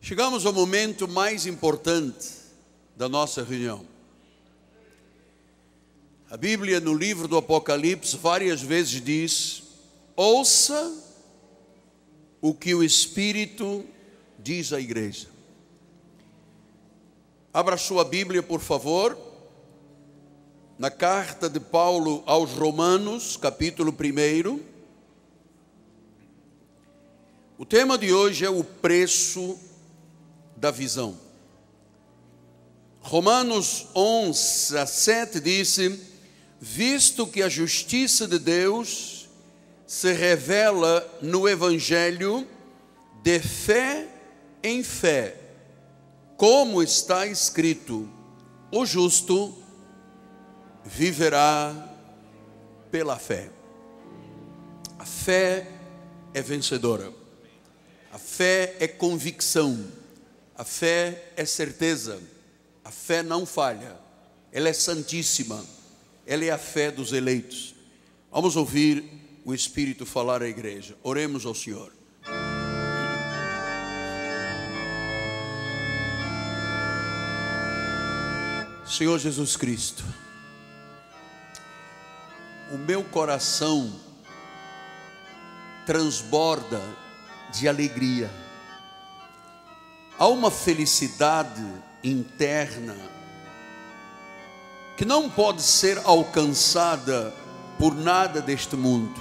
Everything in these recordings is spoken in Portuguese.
Chegamos ao momento mais importante da nossa reunião. A Bíblia, no livro do Apocalipse, várias vezes diz: ouça o que o Espírito diz à igreja. Abra sua Bíblia, por favor, na carta de Paulo aos Romanos, capítulo 1. O tema de hoje é o preço da visão. Romanos 11:7 disse: visto que a justiça de Deus se revela no Evangelho de fé em fé, como está escrito, o justo viverá pela fé. A fé é vencedora, a fé é convicção, a fé é certeza, a fé não falha, ela é santíssima, ela é a fé dos eleitos. Vamos ouvir o Espírito falar à igreja. Oremos ao Senhor. Senhor Jesus Cristo, o meu coração transborda de alegria. Há uma felicidade interna que não pode ser alcançada por nada deste mundo.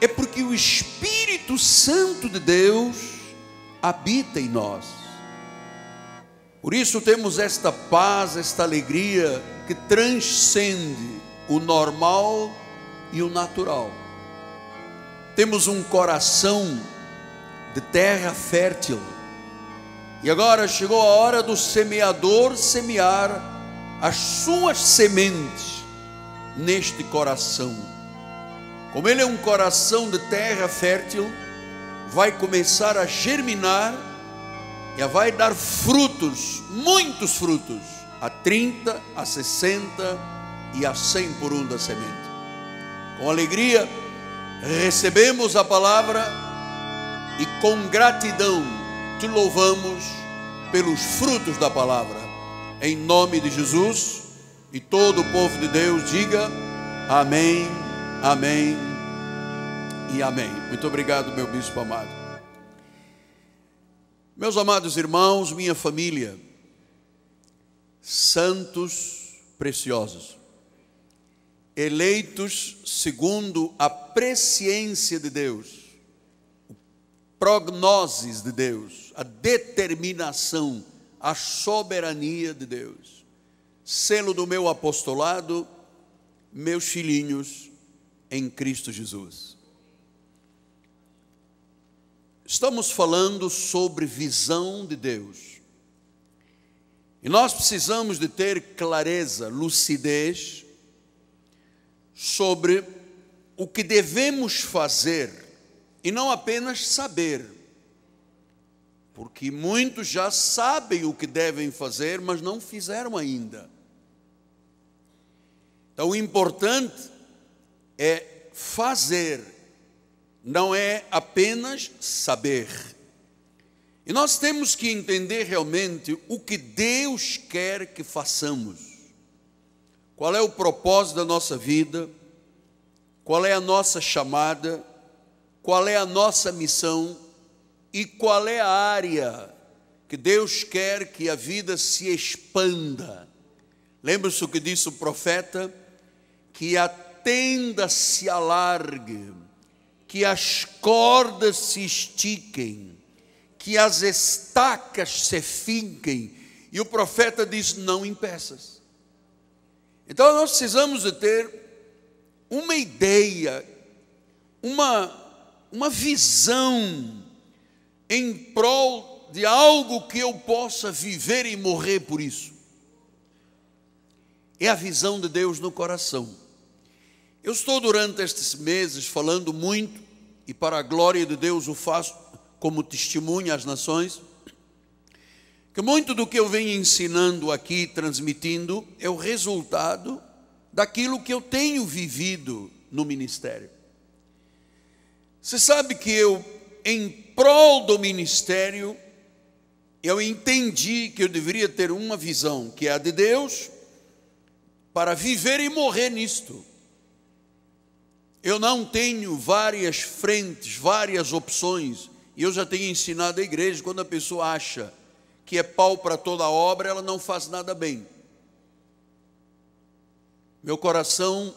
É porque o Espírito Santo de Deus habita em nós. Por isso temos esta paz, esta alegria que transcende o normal e o natural. Temos um coração de terra fértil. E agora chegou a hora do semeador semear as suas sementes neste coração. Como ele é um coração de terra fértil, vai começar a germinar e vai dar frutos, muitos frutos, a 30, a 60 e a 100 por um da semente. Com alegria recebemos a palavra e com gratidão te louvamos pelos frutos da palavra. Em nome de Jesus, e todo o povo de Deus diga amém, amém e amém. Muito obrigado, meu bispo amado. Meus amados irmãos, minha família, santos preciosos, eleitos segundo a presciência de Deus, prognoses de Deus, a determinação, a soberania de Deus, selo do meu apostolado, meus filhinhos em Cristo Jesus. Estamos falando sobre visão de Deus, e nós precisamos de ter clareza, lucidez sobre o que devemos fazer, e não apenas saber, porque muitos já sabem o que devem fazer, mas não fizeram ainda. Então o importante é fazer, não é apenas saber. E nós temos que entender realmente o que Deus quer que façamos. Qual é o propósito da nossa vida? Qual é a nossa chamada? Qual é a nossa missão? E qual é a área que Deus quer que a vida se expanda? Lembra-se o que disse o profeta? Que a tenda se alargue, que as cordas se estiquem, que as estacas se finquem. E o profeta diz: não impeças. Então nós precisamos de ter uma ideia, uma visão em prol de algo que eu possa viver e morrer por isso. É a visão de Deus no coração. Eu estou durante estes meses falando muito, e para a glória de Deus o faço como testemunha às nações, que muito do que eu venho ensinando aqui, transmitindo, é o resultado daquilo que eu tenho vivido no ministério. Você sabe que eu, em prol do ministério, eu entendi que eu deveria ter uma visão, que é a de Deus, para viver e morrer nisto. Eu não tenho várias frentes, várias opções, e eu já tenho ensinado a igreja, quando a pessoa acha que é pau para toda obra, ela não faz nada bem. Meu coração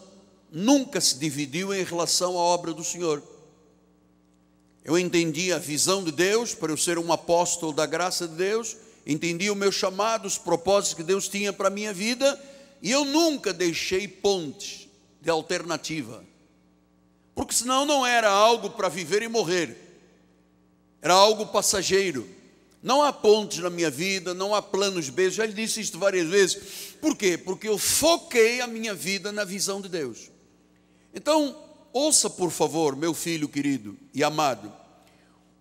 nunca se dividiu em relação à obra do Senhor. Eu entendi a visão de Deus, para eu ser um apóstolo da graça de Deus, entendi o meu chamado, os propósitos que Deus tinha para a minha vida, e eu nunca deixei pontes de alternativa, porque senão não era algo para viver e morrer, era algo passageiro. Não há pontes na minha vida, não há planos B, já lhe disse isto várias vezes. Por quê? Porque eu foquei a minha vida na visão de Deus. Então, ouça por favor, meu filho querido e amado,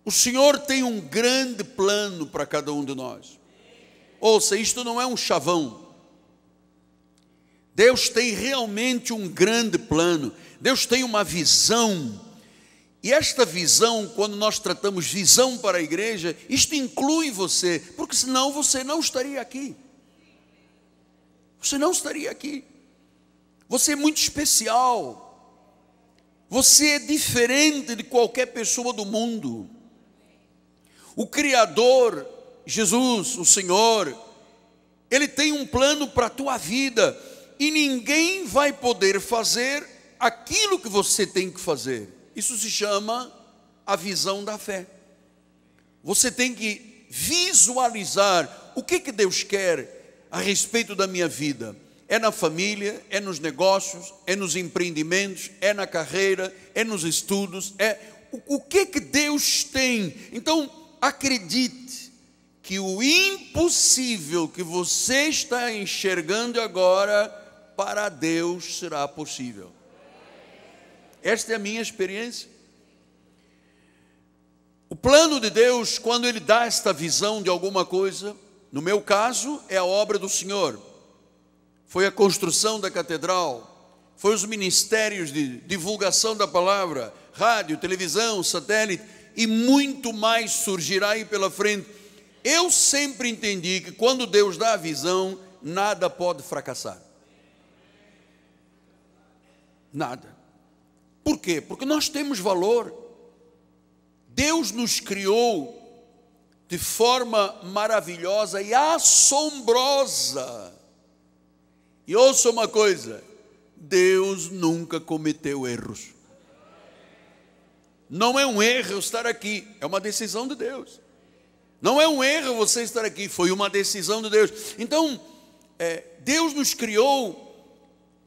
o Senhor tem um grande plano para cada um de nós. Ouça, isto não é um chavão. Deus tem realmente um grande plano, Deus tem uma visão, e esta visão, quando nós tratamos visão para a igreja, isto inclui você, porque senão você não estaria aqui. Você não estaria aqui. Você é muito especial. Você é diferente de qualquer pessoa do mundo. O Criador, Jesus, o Senhor, Ele tem um plano para a tua vida, e ninguém vai poder fazer aquilo que você tem que fazer. Isso se chama a visão da fé. Você tem que visualizar o que Deus quer a respeito da minha vida. É na família, é nos negócios, é nos empreendimentos, é na carreira, é nos estudos, o que Deus tem. Então, acredite que o impossível que você está enxergando agora, para Deus será possível. Esta é a minha experiência. O plano de Deus, quando Ele dá esta visão de alguma coisa, no meu caso, é a obra do Senhor. Foi a construção da catedral, foi os ministérios de divulgação da palavra, rádio, televisão, satélite, e muito mais surgirá aí pela frente. Eu sempre entendi que quando Deus dá a visão, nada pode fracassar. Nada. Por quê? Porque nós temos valor. Deus nos criou de forma maravilhosa e assombrosa. E ouça uma coisa, Deus nunca cometeu erros. Não é um erro eu estar aqui, é uma decisão de Deus. Não é um erro você estar aqui, foi uma decisão de Deus. Então, Deus nos criou,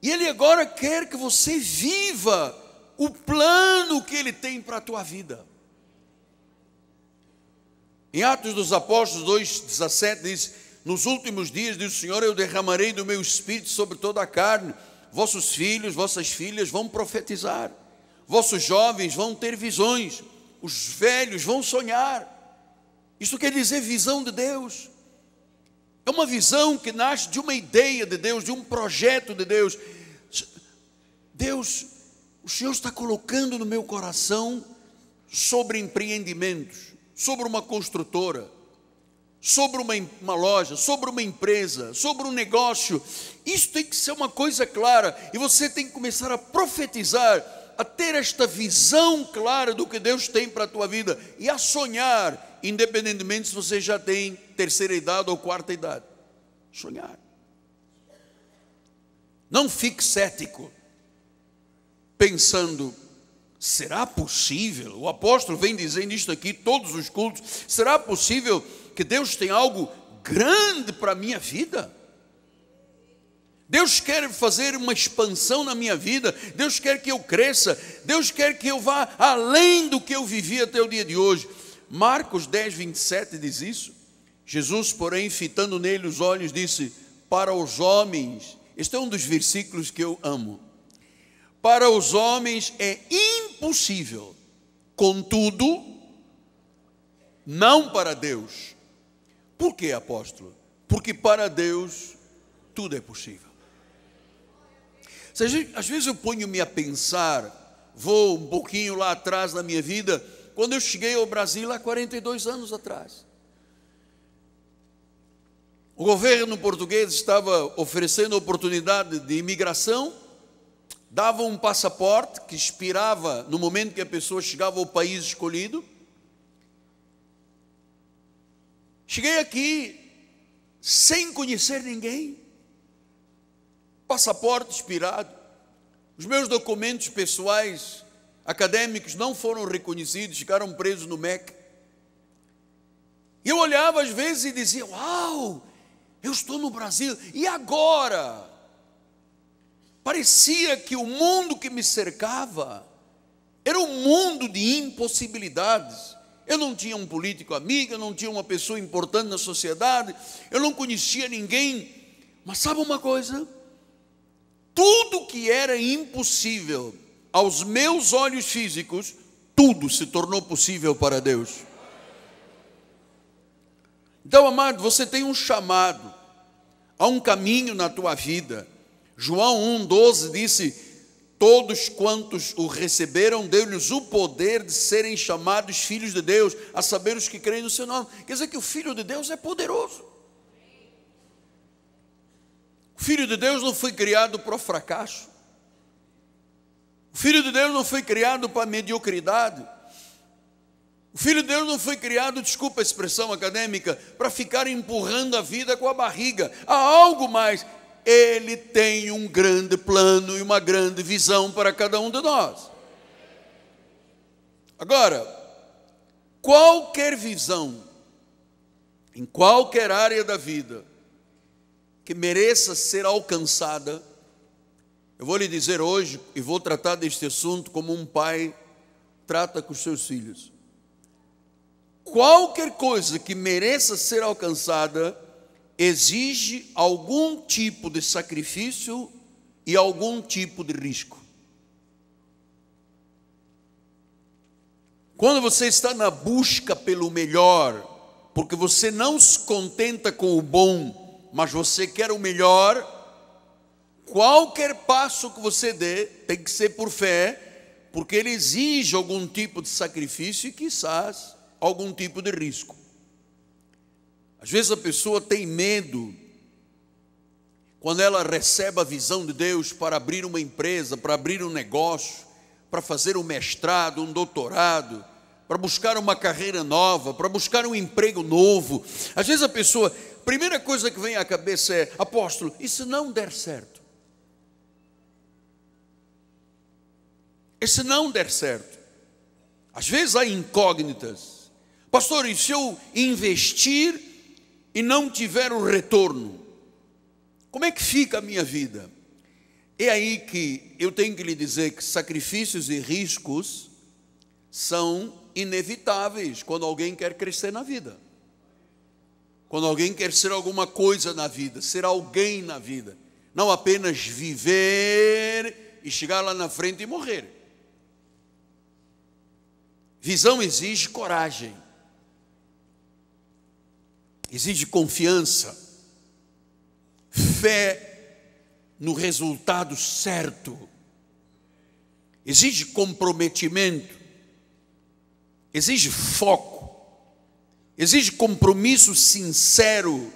e Ele agora quer que você viva o plano que Ele tem para a tua vida. Em Atos dos Apóstolos 2,17 diz: nos últimos dias, diz o Senhor, eu derramarei do meu espírito sobre toda a carne. Vossos filhos, vossas filhas vão profetizar, vossos jovens vão ter visões, os velhos vão sonhar. Isso quer dizer visão de Deus. É uma visão que nasce de uma ideia de Deus, de um projeto de Deus. Deus, o Senhor está colocando no meu coração sobre empreendimentos, sobre uma construtora, sobre uma loja, sobre uma empresa, sobre um negócio. Isso tem que ser uma coisa clara, e você tem que começar a profetizar, a ter esta visão clara do que Deus tem para a tua vida, e a sonhar, independentemente se você já tem terceira idade ou quarta idade. Sonhar. Não fique cético, pensando, será possível? O apóstolo vem dizendo isto aqui todos os cultos. Será possível que Deus tem algo grande para a minha vida? Deus quer fazer uma expansão na minha vida, Deus quer que eu cresça, Deus quer que eu vá além do que eu vivi até o dia de hoje. Marcos 10:27 diz isso. Jesus, porém, fitando nele os olhos, disse: para os homens, este é um dos versículos que eu amo, para os homens é impossível, contudo, não para Deus. Por quê, apóstolo? Porque para Deus tudo é possível. Às vezes eu ponho-me a pensar, vou um pouquinho lá atrás na minha vida, quando eu cheguei ao Brasil há 42 anos atrás. O governo português estava oferecendo oportunidade de imigração, dava um passaporte que expirava no momento que a pessoa chegava ao país escolhido. Cheguei aqui sem conhecer ninguém, passaporte expirado, os meus documentos pessoais, acadêmicos não foram reconhecidos, ficaram presos no MEC. E eu olhava às vezes e dizia: uau, eu estou no Brasil, e agora? Parecia que o mundo que me cercava era um mundo de impossibilidades. Eu não tinha um político amigo, eu não tinha uma pessoa importante na sociedade, eu não conhecia ninguém. Mas sabe uma coisa? Tudo que era impossível aos meus olhos físicos, tudo se tornou possível para Deus. Então, amado, você tem um chamado, há um caminho na tua vida. João 1,12 disse: todos quantos o receberam, deu-lhes o poder de serem chamados filhos de Deus, a saber, os que creem no seu nome. Quer dizer que o Filho de Deus é poderoso. O Filho de Deus não foi criado para o fracasso. O Filho de Deus não foi criado para a mediocridade. O Filho de Deus não foi criado, desculpa a expressão acadêmica, para ficar empurrando a vida com a barriga. Há algo mais. Ele tem um grande plano e uma grande visão para cada um de nós. Agora, qualquer visão, em qualquer área da vida, que mereça ser alcançada, eu vou lhe dizer hoje, e vou tratar deste assunto como um pai trata com os seus filhos. Qualquer coisa que mereça ser alcançada, exige algum tipo de sacrifício e algum tipo de risco. Quando você está na busca pelo melhor, porque você não se contenta com o bom, mas você quer o melhor, qualquer passo que você dê tem que ser por fé, porque ele exige algum tipo de sacrifício e quizás algum tipo de risco. Às vezes a pessoa tem medo, quando ela recebe a visão de Deus para abrir uma empresa, para abrir um negócio, para fazer um mestrado, um doutorado, para buscar uma carreira nova, para buscar um emprego novo. Às vezes a pessoa, a primeira coisa que vem à cabeça é: apóstolo, e se não der certo? E se não der certo? Às vezes há incógnitas. Pastor, e se eu investir e não tiver o retorno, como é que fica a minha vida? É aí que eu tenho que lhe dizer que sacrifícios e riscos são inevitáveis quando alguém quer crescer na vida, quando alguém quer ser alguma coisa na vida, ser alguém na vida, não apenas viver e chegar lá na frente e morrer. Visão exige coragem, exige confiança, fé no resultado certo, exige comprometimento, exige foco, exige compromisso sincero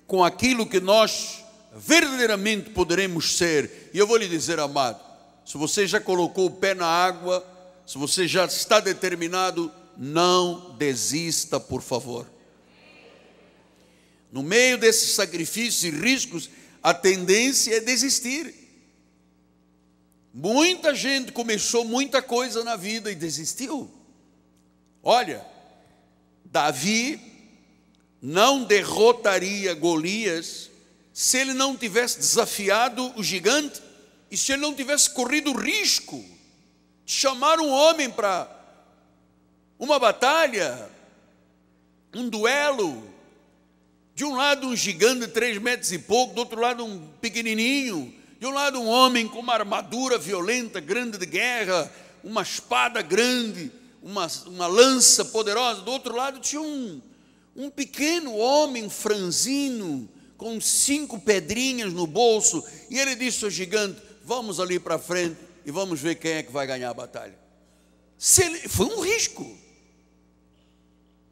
com aquilo que nós verdadeiramente poderemos ser. E eu vou lhe dizer, amado, se você já colocou o pé na água, se você já está determinado, não desista, por favor. No meio desses sacrifícios e riscos, a tendência é desistir. Muita gente começou muita coisa na vida e desistiu. Olha, Davi não derrotaria Golias se ele não tivesse desafiado o gigante e se ele não tivesse corrido o risco de chamar um homem para uma batalha, um duelo. De um lado um gigante de 3 metros e pouco, do outro lado um pequenininho, de um lado um homem com uma armadura violenta, grande de guerra, uma espada grande, uma lança poderosa. Do outro lado tinha um pequeno homem franzino, com 5 pedrinhas no bolso, e ele disse ao gigante: vamos ali para frente e vamos ver quem é que vai ganhar a batalha. Foi um risco.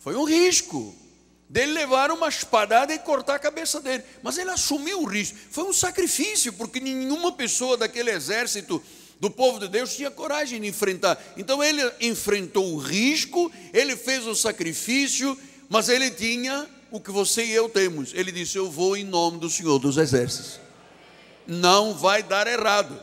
Foi um risco dele levar uma espadada e cortar a cabeça dele. Mas ele assumiu o risco. Foi um sacrifício, porque nenhuma pessoa daquele exército do povo de Deus tinha coragem de enfrentar. Então ele enfrentou o risco, ele fez o sacrifício, mas ele tinha o que você e eu temos. Ele disse: eu vou em nome do Senhor dos Exércitos. Não vai dar errado.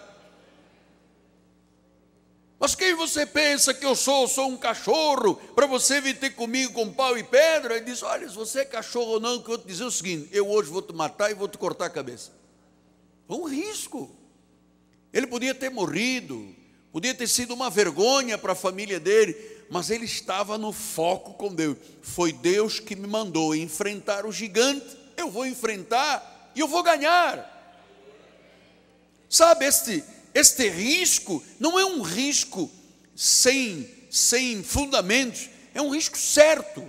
Mas quem você pensa que eu sou? Eu sou um cachorro para você vir ter comigo com pau e pedra? Ele diz: olha, se você é cachorro ou não, que eu vou te dizer o seguinte: eu hoje vou te matar e vou te cortar a cabeça. Foi um risco. Ele podia ter morrido, podia ter sido uma vergonha para a família dele, mas ele estava no foco com Deus. Foi Deus que me mandou enfrentar o gigante. Eu vou enfrentar e eu vou ganhar. Sabe, este risco não é um risco sem fundamentos, é um risco certo,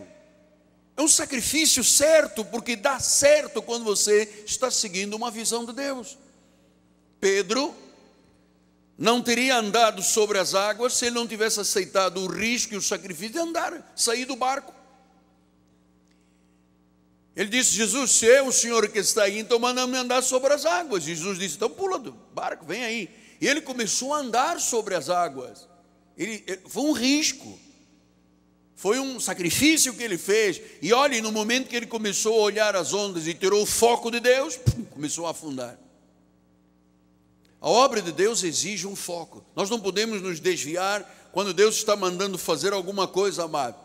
é um sacrifício certo, porque dá certo quando você está seguindo uma visão de Deus. Pedro não teria andado sobre as águas se ele não tivesse aceitado o risco e o sacrifício de andar, sair do barco. Ele disse: Jesus, se é o Senhor que está aí, então manda-me andar sobre as águas. Jesus disse: então pula do barco, vem aí. E ele começou a andar sobre as águas. Foi um risco, foi um sacrifício que ele fez. E olhe, no momento que ele começou a olhar as ondas e tirou o foco de Deus, começou a afundar. A obra de Deus exige um foco. Nós não podemos nos desviar quando Deus está mandando fazer alguma coisa, amado.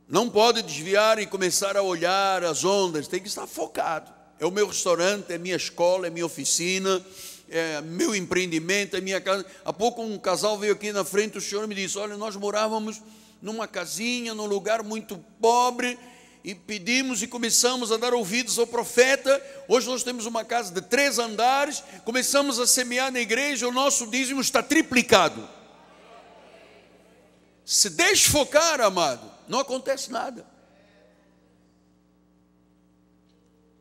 Não pode desviar e começar a olhar as ondas, tem que estar focado. É o meu restaurante, é minha escola, é minha oficina, é meu empreendimento, é minha casa. Há pouco um casal veio aqui na frente, o senhor me disse: olha, nós morávamos numa casinha, num lugar muito pobre, e pedimos e começamos a dar ouvidos ao profeta. Hoje nós temos uma casa de 3 andares, começamos a semear na igreja, o nosso dízimo está triplicado. Se desfocar, amado, não acontece nada.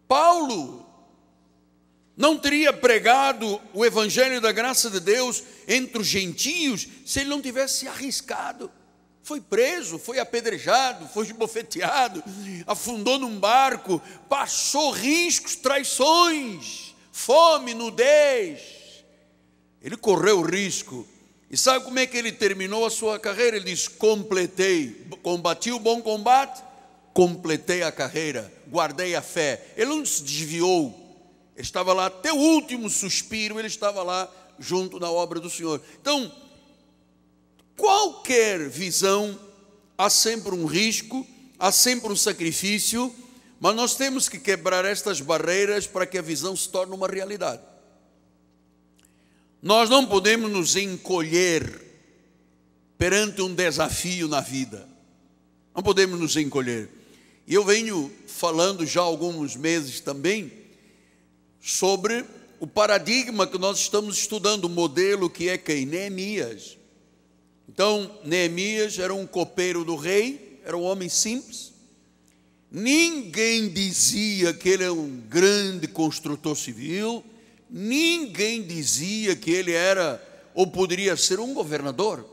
Paulo não teria pregado o evangelho da graça de Deus entre os gentios se ele não tivesse arriscado. Foi preso, foi apedrejado, foi esbofeteado, afundou num barco, passou riscos, traições, fome, nudez. Ele correu risco. E sabe como é que ele terminou a sua carreira? Ele diz: completei, combati o bom combate, completei a carreira, guardei a fé. Ele não se desviou, ele estava lá até o último suspiro, ele estava lá junto na obra do Senhor. Então, qualquer visão, há sempre um risco, há sempre um sacrifício, mas nós temos que quebrar estas barreiras para que a visão se torne uma realidade. Nós não podemos nos encolher perante um desafio na vida. Não podemos nos encolher. E eu venho falando já há alguns meses também sobre o paradigma que nós estamos estudando, o modelo que é quem? Neemias. Então, Neemias era um copeiro do rei, era um homem simples. Ninguém dizia que ele é um grande construtor civil, ninguém dizia que ele era ou poderia ser um governador.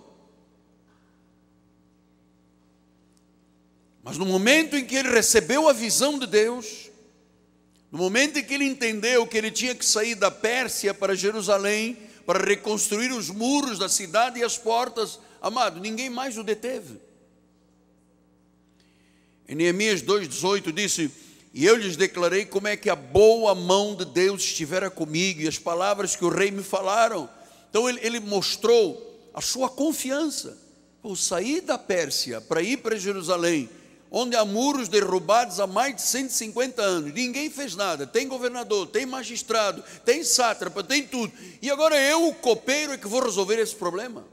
Mas no momento em que ele recebeu a visão de Deus, no momento em que ele entendeu que ele tinha que sair da Pérsia para Jerusalém, para reconstruir os muros da cidade e as portas, amado, ninguém mais o deteve. Em Neemias 2,18 disse: e eu lhes declarei como é que a boa mão de Deus estivera comigo, e as palavras que o rei me falaram. Então ele mostrou a sua confiança. Eu saí da Pérsia para ir para Jerusalém, onde há muros derrubados há mais de 150 anos, ninguém fez nada, tem governador, tem magistrado, tem sátrapa, tem tudo, e agora eu, o copeiro, é que vou resolver esse problema.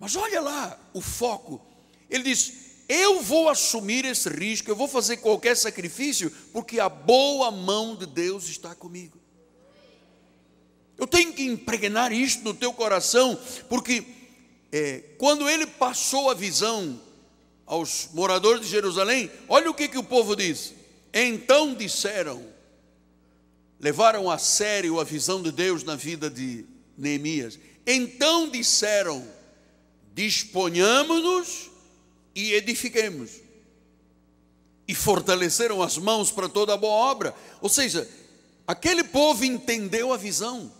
Mas olha lá o foco. Ele diz: eu vou assumir esse risco, eu vou fazer qualquer sacrifício, porque a boa mão de Deus está comigo. Eu tenho que impregnar isto no teu coração, porque quando ele passou a visão aos moradores de Jerusalém, olha o que o povo diz. Então disseram, levaram a sério a visão de Deus na vida de Neemias. Então disseram: disponhamos-nos e edifiquemos. E fortaleceram as mãos para toda a boa obra. Ou seja, aquele povo entendeu a visão,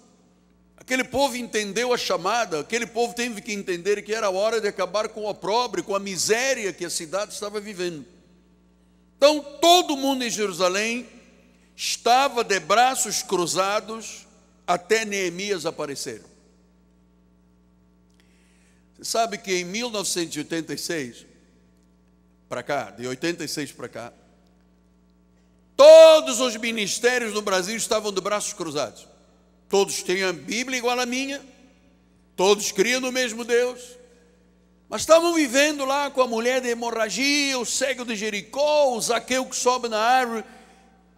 aquele povo entendeu a chamada, aquele povo teve que entender que era hora de acabar com o opróbrio, com a miséria que a cidade estava vivendo. Então todo mundo em Jerusalém estava de braços cruzados até Neemias aparecer. Você sabe que em 1986 para cá, de 86 para cá, todos os ministérios no Brasil estavam de braços cruzados. Todos tinham a Bíblia igual a minha, todos criam no mesmo Deus, mas estavam vivendo lá com a mulher de hemorragia, o cego de Jericó, o Zaqueu que sobe na árvore.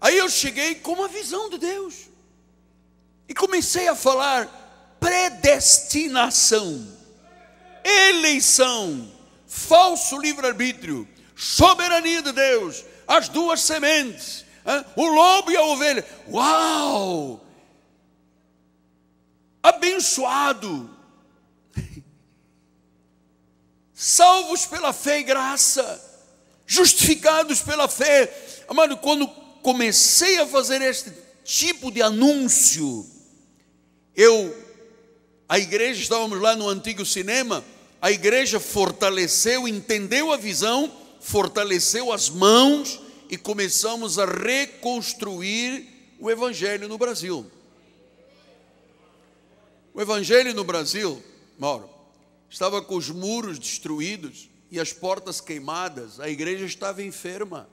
Aí eu cheguei com uma visão de Deus e comecei a falar predestinação, eleição, falso livre-arbítrio, soberania de Deus, as duas sementes, o lobo e a ovelha. Uau! Abençoado, salvos pela fé e graça, justificados pela fé. Amado, quando comecei a fazer este tipo de anúncio, a igreja, estávamos lá no antigo cinema, a igreja fortaleceu, entendeu a visão, fortaleceu as mãos e começamos a reconstruir o evangelho no Brasil. O evangelho no Brasil, Mauro, estava com os muros destruídos e as portas queimadas. A igreja estava enferma,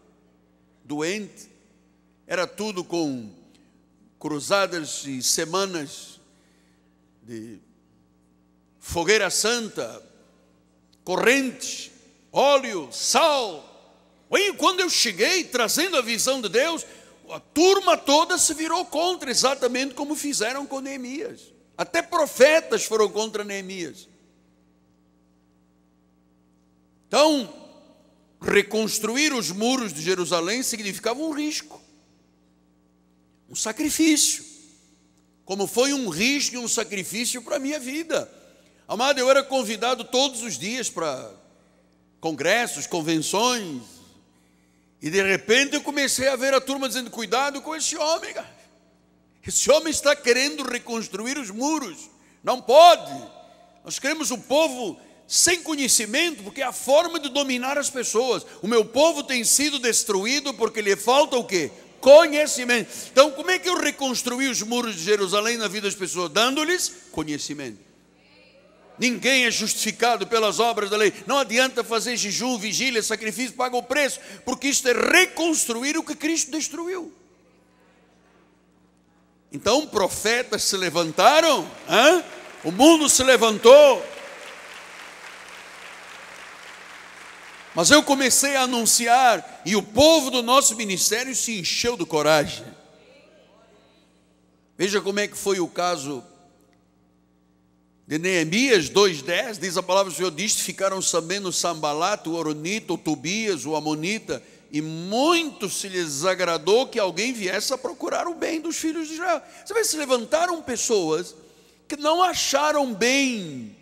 doente. Era tudo com cruzadas e semanas de fogueira santa, correntes, óleo, sal. E quando eu cheguei trazendo a visão de Deus, a turma toda se virou contra, exatamente como fizeram com Neemias. Até profetas foram contra Neemias. Então, reconstruir os muros de Jerusalém significava um risco, um sacrifício, como foi um risco e um sacrifício para a minha vida. Amado, eu era convidado todos os dias para congressos, convenções, e de repente eu comecei a ver a turma dizendo: cuidado com esse homem, cara. Esse homem está querendo reconstruir os muros, não pode. Nós queremos um povo sem conhecimento, porque é a forma de dominar as pessoas. O meu povo tem sido destruído porque lhe falta o quê? Conhecimento. Então como é que eu reconstruí os muros de Jerusalém na vida das pessoas? Dando-lhes conhecimento. Ninguém é justificado pelas obras da lei. Não adianta fazer jejum, vigília, sacrifício, paga o preço, porque isto é reconstruir o que Cristo destruiu. Então profetas se levantaram, o mundo se levantou, mas eu comecei a anunciar, e o povo do nosso ministério se encheu de coragem. Veja como é que foi o caso de Neemias 2:10, diz a palavra do Senhor, diz: ficaram sabendo Sambalat, o Horonita, o Tobias, o Amonita, e muito se lhes desagradou que alguém viesse a procurar o bem dos filhos de Israel. Você vê, se levantaram pessoas que não acharam bem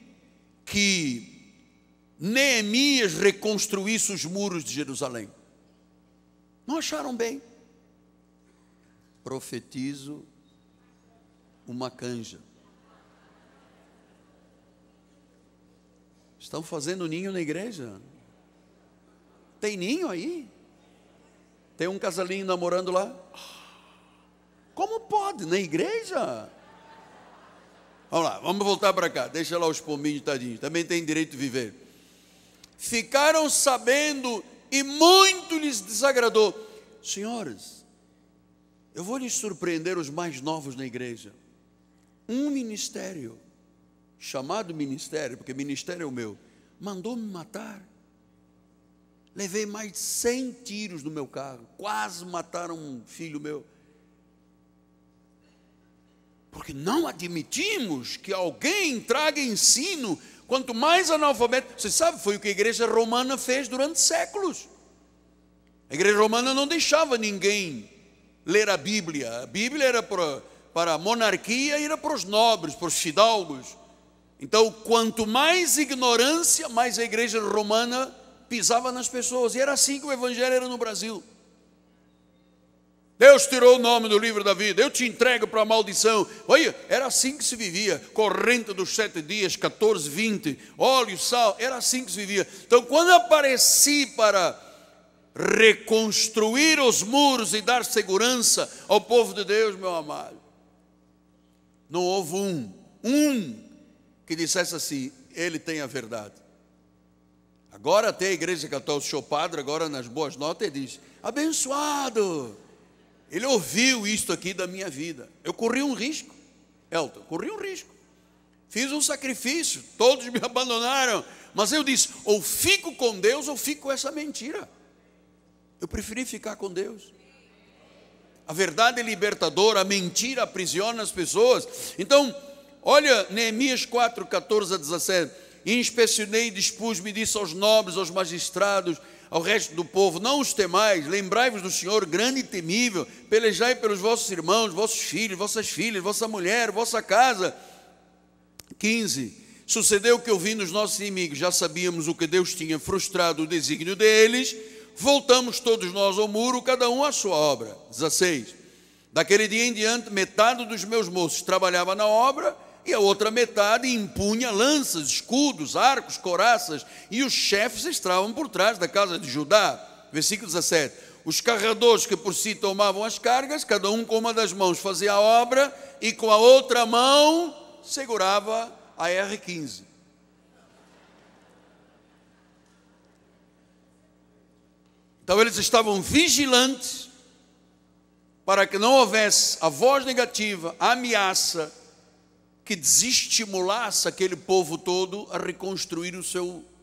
que Neemias reconstruísse os muros de Jerusalém. Não acharam bem. Profetizo uma canja. Estão fazendo ninho na igreja? Tem ninho aí? Tem um casalinho namorando lá? Como pode? Na igreja? Vamos lá, vamos voltar para cá. Deixa lá os pombinhos, tadinhos. Também tem direito de viver. Ficaram sabendo e muito lhes desagradou. Senhores, eu vou lhes surpreender os mais novos na igreja. Um ministério, chamado ministério, porque ministério é o meu, mandou-me matar. Levei mais de 100 tiros no meu carro, quase mataram um filho meu. Porque não admitimos que alguém traga ensino, quanto mais analfabeto. Você sabe, foi o que a igreja romana fez durante séculos. A igreja romana não deixava ninguém ler a Bíblia. A Bíblia era para a monarquia e era para os nobres, para os fidalgos. Então, quanto mais ignorância, mais a igreja romana pisava nas pessoas. E era assim que o evangelho era no Brasil. Deus tirou o nome do livro da vida, eu te entrego para a maldição. Olha, era assim que se vivia. Corrente dos 7 dias, 14, 20, óleo, sal, era assim que se vivia. Então, quando apareci para reconstruir os muros e dar segurança ao povo de Deus, meu amado, não houve um que dissesse assim: ele tem a verdade. Agora até a igreja católica, o seu padre, agora nas boas notas, ele diz: abençoado. Ele ouviu isto aqui da minha vida. Eu corri um risco, Elton, corri um risco. Fiz um sacrifício, todos me abandonaram. Mas eu disse: ou fico com Deus ou fico com essa mentira. Eu preferi ficar com Deus. A verdade é libertadora, a mentira aprisiona as pessoas. Então, olha Neemias 4, 14 a 17. Inspecionei e dispus-me, disse aos nobres, aos magistrados, ao resto do povo: não os temais, lembrai-vos do Senhor grande e temível, pelejai pelos vossos irmãos, vossos filhos, vossas filhas, vossa mulher, vossa casa. 15. Sucedeu que, ouvindo os nossos inimigos, já sabíamos o que Deus tinha frustrado o desígnio deles, voltamos todos nós ao muro, cada um à sua obra. 16. Daquele dia em diante, metade dos meus moços trabalhava na obra, e a outra metade impunha lanças, escudos, arcos, coraças, e os chefes estavam por trás da casa de Judá. Versículo 17. Os carregadores que por si tomavam as cargas, cada um com uma das mãos fazia a obra, e com a outra mão segurava a R15. Então eles estavam vigilantes para que não houvesse a voz negativa, a ameaça, que desestimulasse aquele povo todo a reconstruir os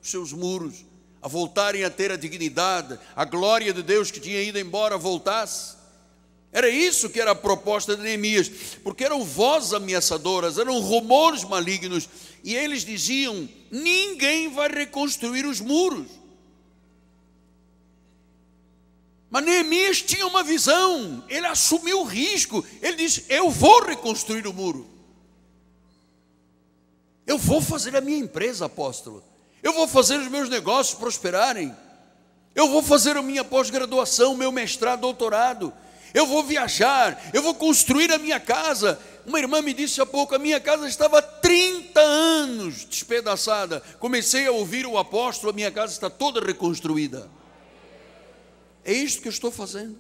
seus muros, a voltarem a ter a dignidade, a glória de Deus que tinha ido embora voltasse. Era isso que era a proposta de Neemias, porque eram vozes ameaçadoras, eram rumores malignos, e eles diziam: ninguém vai reconstruir os muros. Mas Neemias tinha uma visão, ele assumiu o risco, ele disse: eu vou reconstruir o muro. Eu vou fazer a minha empresa, apóstolo. Eu vou fazer os meus negócios prosperarem. Eu vou fazer a minha pós-graduação, meu mestrado, doutorado. Eu vou viajar, eu vou construir a minha casa. Uma irmã me disse há pouco: a minha casa estava há 30 anos despedaçada. Comecei a ouvir o apóstolo, a minha casa está toda reconstruída. É isto que eu estou fazendo.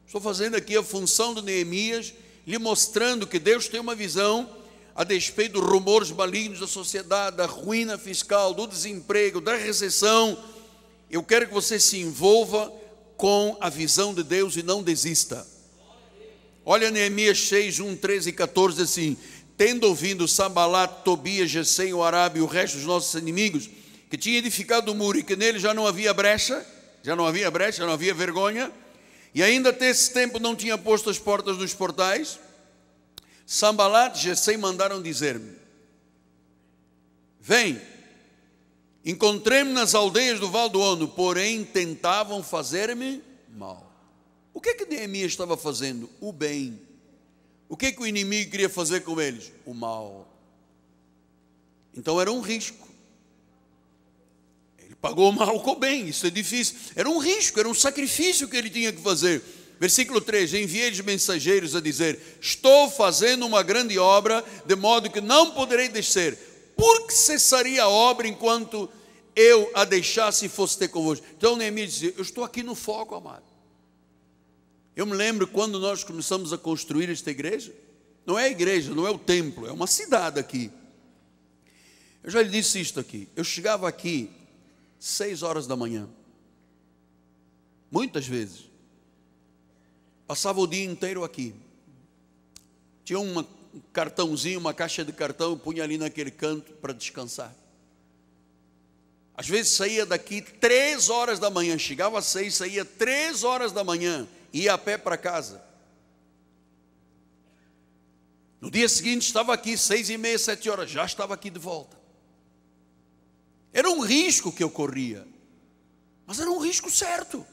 Estou fazendo aqui a função de Neemias, lhe mostrando que Deus tem uma visão, a despeito dos rumores malignos da sociedade, da ruína fiscal, do desemprego, da recessão. Eu quero que você se envolva com a visão de Deus e não desista. Olha Neemias 6, 1, 13 e 14, assim: tendo ouvido Sambalat, Tobias, Gesem, o Arabe e o resto dos nossos inimigos, que tinha edificado o muro e que nele já não havia brecha, já não havia vergonha, e ainda até esse tempo não tinha posto as portas dos portais, Sambalat e Gesem mandaram dizer-me: vem, encontrei-me nas aldeias do Vale do Ono, porém tentavam fazer-me mal. O que é que Neemias estava fazendo? O bem. O que é que o inimigo queria fazer com eles? O mal. Então era um risco. Ele pagou o mal com o bem, isso é difícil. Era um risco, era um sacrifício que ele tinha que fazer. Versículo 3: enviei-lhes mensageiros a dizer: estou fazendo uma grande obra, de modo que não poderei descer. Por que cessaria a obra enquanto eu a deixasse e fosse ter convosco? Então Neemias dizia: eu estou aqui no foco, amado. Eu me lembro quando nós começamos a construir esta igreja. Não é a igreja, não é o templo, é uma cidade aqui. Eu já lhe disse isto aqui. Eu chegava aqui 6 horas da manhã, muitas vezes. Passava o dia inteiro aqui. Tinha um cartãozinho, uma caixa de cartão, eu punha ali naquele canto para descansar. Às vezes saía daqui 3 horas da manhã, chegava às 6, saía 3 horas da manhã, ia a pé para casa. No dia seguinte estava aqui 6h30, 7 horas, já estava aqui de volta. Era um risco que eu corria, mas era um risco certo.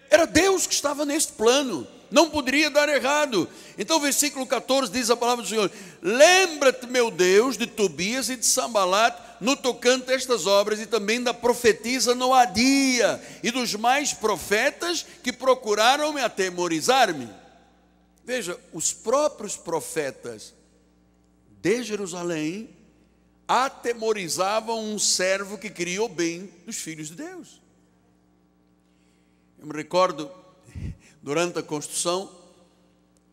Era Deus que estava neste plano, não poderia dar errado. Então o versículo 14 diz a palavra do Senhor: lembra-te, meu Deus, de Tobias e de Sambalat, no tocante a estas obras, e também da profetisa Noadia, e dos mais profetas que procuraram atemorizar-me. Veja, os próprios profetas de Jerusalém atemorizavam um servo que queria o bem dos filhos de Deus. Eu me recordo, durante a construção,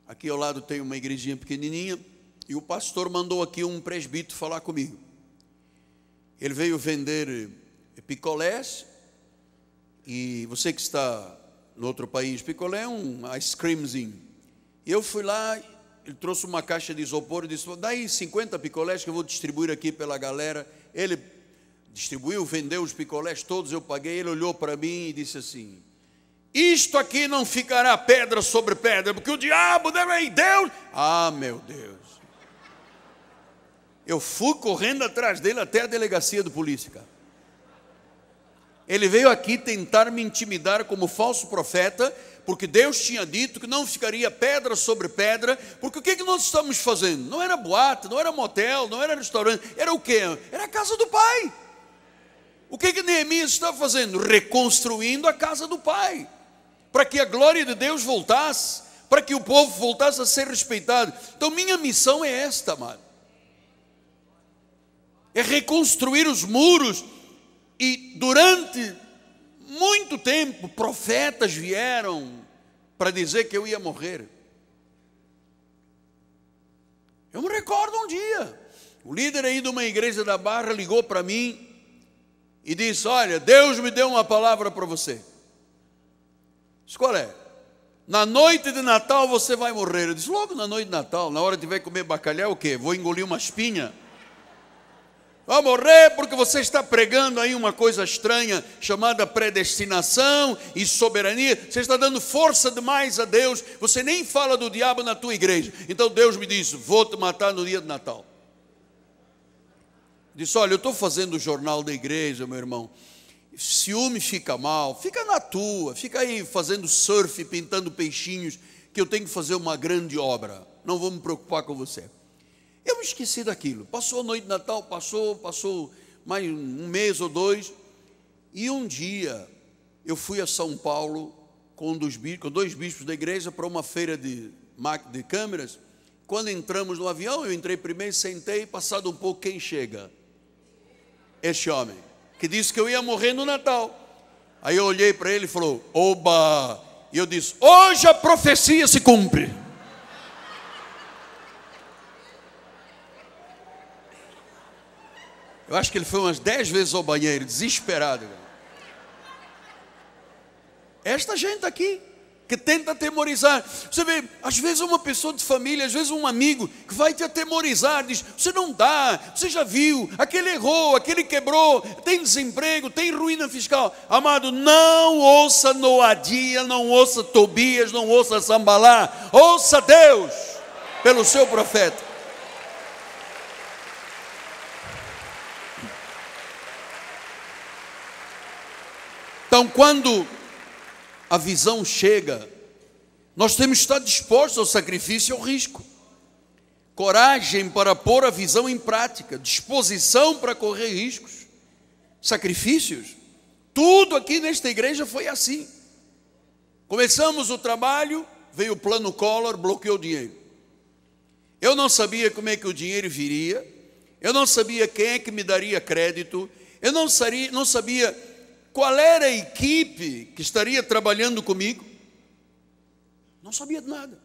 aqui ao lado tem uma igrejinha pequenininha, e o pastor mandou aqui um presbítero falar comigo. Ele veio vender picolés, e você que está no outro país, picolé é um ice creamzinho. E eu fui lá, ele trouxe uma caixa de isopor e disse: dá aí 50 picolés que eu vou distribuir aqui pela galera. Ele distribuiu, vendeu os picolés todos, eu paguei. Ele olhou para mim e disse assim: isto aqui não ficará pedra sobre pedra, porque o diabo deve ir Deus. Ah, meu Deus. Eu fui correndo atrás dele até a delegacia de polícia, cara. Ele veio aqui tentar me intimidar como falso profeta, porque Deus tinha dito que não ficaria pedra sobre pedra. Porque o que nós estamos fazendo? Não era boate, não era motel, não era restaurante. Era o quê? Era a casa do Pai. O que Neemias está fazendo? Reconstruindo a casa do Pai, para que a glória de Deus voltasse, para que o povo voltasse a ser respeitado. Então minha missão é esta, amado. É reconstruir os muros. E durante muito tempo, profetas vieram para dizer que eu ia morrer. Eu me recordo um dia, o líder aí de uma igreja da Barra ligou para mim e disse: olha, Deus me deu uma palavra para você. Disse: qual é? Na noite de Natal você vai morrer. Eu disse: logo na noite de Natal, na hora de vai comer bacalhau, o quê? Vou engolir uma espinha? Vai morrer porque você está pregando aí uma coisa estranha chamada predestinação e soberania. Você está dando força demais a Deus. Você nem fala do diabo na tua igreja. Então Deus me disse: vou te matar no dia de Natal. Disse: olha, eu estou fazendo o jornal da igreja, meu irmão. Ciúme fica mal, fica na tua. Fica aí fazendo surf, pintando peixinhos, que eu tenho que fazer uma grande obra. Não vou me preocupar com você. Eu me esqueci daquilo. Passou a noite de Natal, passou mais um mês ou dois. E um dia eu fui a São Paulo com dois bispos da igreja para uma feira de câmeras. Quando entramos no avião, eu entrei primeiro, sentei. Passado um pouco, quem chega? Este homem, que disse que eu ia morrer no Natal. Aí eu olhei para ele e falou: oba! E eu disse: hoje a profecia se cumpre. Eu acho que ele foi umas 10 vezes ao banheiro, desesperado. Esta gente aqui, que tenta atemorizar. Você vê, às vezes uma pessoa de família, às vezes um amigo, que vai te atemorizar, diz: você não dá, você já viu, aquele errou, aquele quebrou, tem desemprego, tem ruína fiscal. Amado, não ouça Noadia, não ouça Tobias, não ouça Sambalá, ouça Deus, pelo seu profeta. Então, quando a visão chega, nós temos que estar dispostos ao sacrifício e ao risco. Coragem para pôr a visão em prática, disposição para correr riscos, sacrifícios. Tudo aqui nesta igreja foi assim. Começamos o trabalho, veio o plano Collor, bloqueou o dinheiro. Eu não sabia como é que o dinheiro viria, eu não sabia quem é que me daria crédito, eu não sabia qual era a equipe que estaria trabalhando comigo. Não sabia de nada.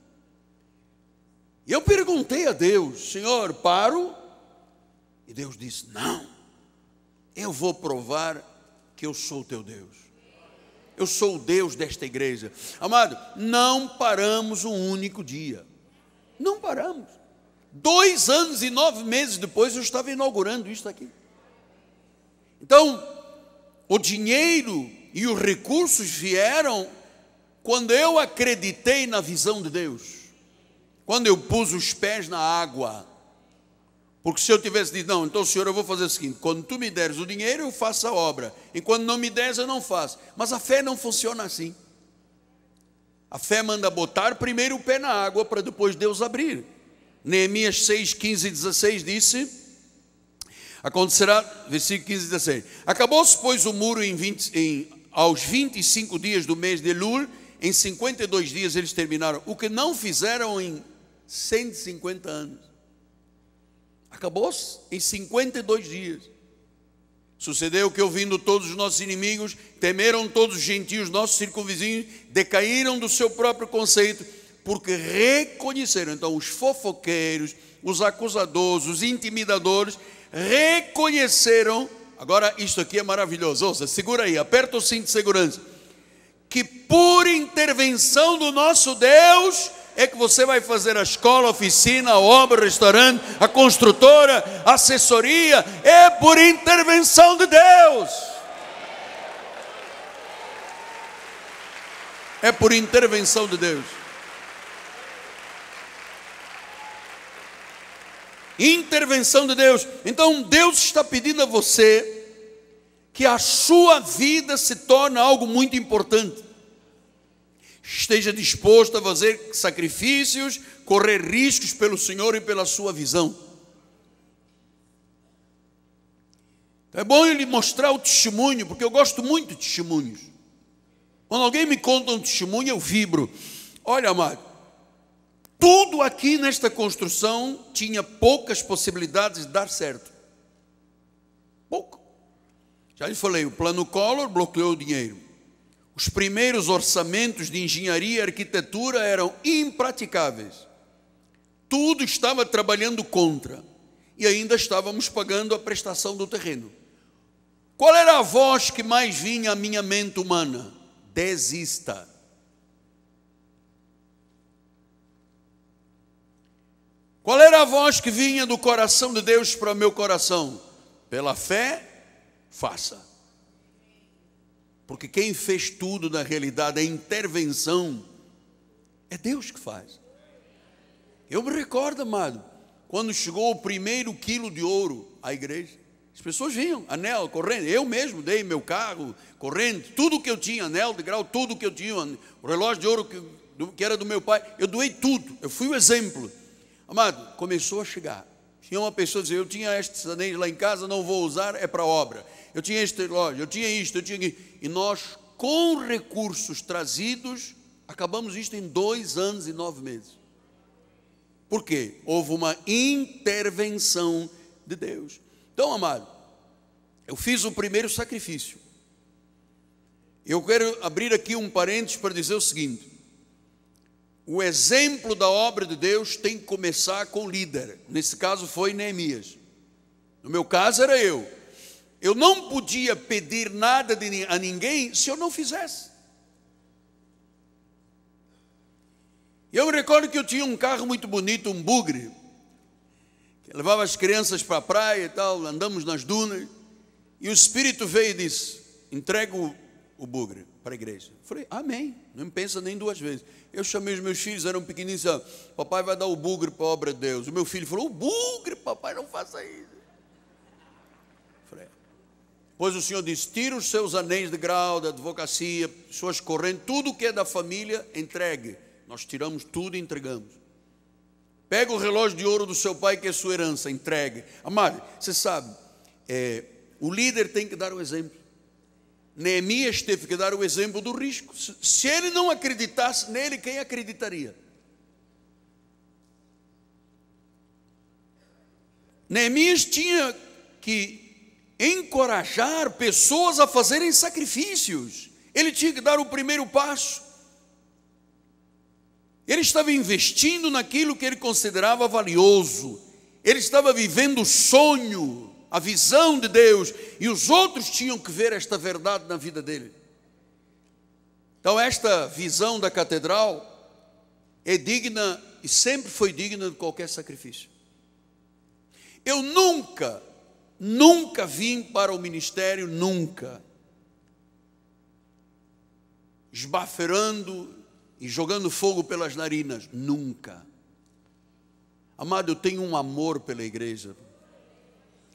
E eu perguntei a Deus: Senhor, paro? E Deus disse: não, eu vou provar que eu sou o teu Deus. Eu sou o Deus desta igreja. Amado, não paramos um único dia. Não paramos. 2 anos e 9 meses depois eu estava inaugurando isso aqui. Então, o dinheiro e os recursos vieram quando eu acreditei na visão de Deus, quando eu pus os pés na água. Porque se eu tivesse dito: não, então Senhor, eu vou fazer o seguinte, quando tu me deres o dinheiro eu faço a obra, e quando não me deres eu não faço. Mas a fé não funciona assim. A fé manda botar primeiro o pé na água para depois Deus abrir. Neemias 6, 15 e 16 disse: Acontecerá, versículo 15 e 16. Acabou-se, pois, o muro aos 25 dias do mês de Elul. Em 52 dias eles terminaram, o que não fizeram em 150 anos. Acabou-se em 52 dias. Sucedeu que, ouvindo todos os nossos inimigos, temeram todos os gentios, nossos circunvizinhos, decaíram do seu próprio conceito, porque reconheceram. Então, os fofoqueiros, os acusadores, os intimidadores, reconheceram. Agora, isto aqui é maravilhoso. Ouça, segura aí, aperta o cinto de segurança. Que por intervenção do nosso Deus é que você vai fazer a escola, a oficina, a obra, o restaurante, a construtora, a assessoria. É por intervenção de Deus. É por intervenção de Deus. Intervenção de Deus. Então Deus está pedindo a você que a sua vida se torne algo muito importante. Esteja disposto a fazer sacrifícios, correr riscos pelo Senhor e pela sua visão. É bom ele mostrar o testemunho, porque eu gosto muito de testemunhos. Quando alguém me conta um testemunho, eu vibro. Olha, amado, tudo aqui nesta construção tinha poucas possibilidades de dar certo. Pouco. Já lhe falei, o plano Collor bloqueou o dinheiro. Os primeiros orçamentos de engenharia e arquitetura eram impraticáveis. Tudo estava trabalhando contra. E ainda estávamos pagando a prestação do terreno. Qual era a voz que mais vinha à minha mente humana? Desista. Qual era a voz que vinha do coração de Deus para o meu coração? Pela fé, faça. Porque quem fez tudo na realidade, a intervenção, é Deus que faz. Eu me recordo, amado, quando chegou o primeiro quilo de ouro à igreja, as pessoas vinham, anel, correndo. Eu mesmo dei meu carro, correndo, tudo que eu tinha, anel de grau, tudo que eu tinha, o relógio de ouro que era do meu pai, eu doei tudo, eu fui o exemplo. Amado, começou a chegar. Tinha uma pessoa que dizia, eu tinha estes anéis lá em casa, não vou usar, é para obra. Eu tinha este relógio, eu tinha isto, eu tinha aquilo. E nós, com recursos trazidos, acabamos isto em 2 anos e 9 meses. Por quê? Houve uma intervenção de Deus. Então, amado, eu fiz o primeiro sacrifício. Eu quero abrir aqui um parênteses para dizer o seguinte. O exemplo da obra de Deus tem que começar com o líder. Nesse caso foi Neemias. No meu caso era eu. Eu não podia pedir nada a ninguém se eu não fizesse. Eu me recordo que eu tinha um carro muito bonito, um bugre, que levava as crianças para a praia e tal, andamos nas dunas, e o Espírito veio e disse, entrega o bugre para a igreja. Eu falei, amém, não pensa nem 2 vezes. Eu chamei os meus filhos, eram pequeninos, e disse, papai vai dar o bugre para a obra de Deus. O meu filho falou, o bugre, papai, não faça isso. Eu falei, pois o Senhor disse, tira os seus anéis de grau, da advocacia, suas correntes, tudo que é da família, entregue. Nós tiramos tudo e entregamos. Pega o relógio de ouro do seu pai, que é sua herança, entregue. Amado, você sabe, o líder tem que dar o exemplo. Neemias teve que dar o exemplo do risco. Se ele não acreditasse nele, quem acreditaria? Neemias tinha que encorajar pessoas a fazerem sacrifícios. Ele tinha que dar o primeiro passo. Ele estava investindo naquilo que ele considerava valioso. Ele estava vivendo o sonho, a visão de Deus, e os outros tinham que ver esta verdade na vida dele. Então esta visão da catedral é digna e sempre foi digna de qualquer sacrifício. Eu nunca vim para o ministério, nunca, esbaforando e jogando fogo pelas narinas, nunca. Amado, eu tenho um amor pela igreja.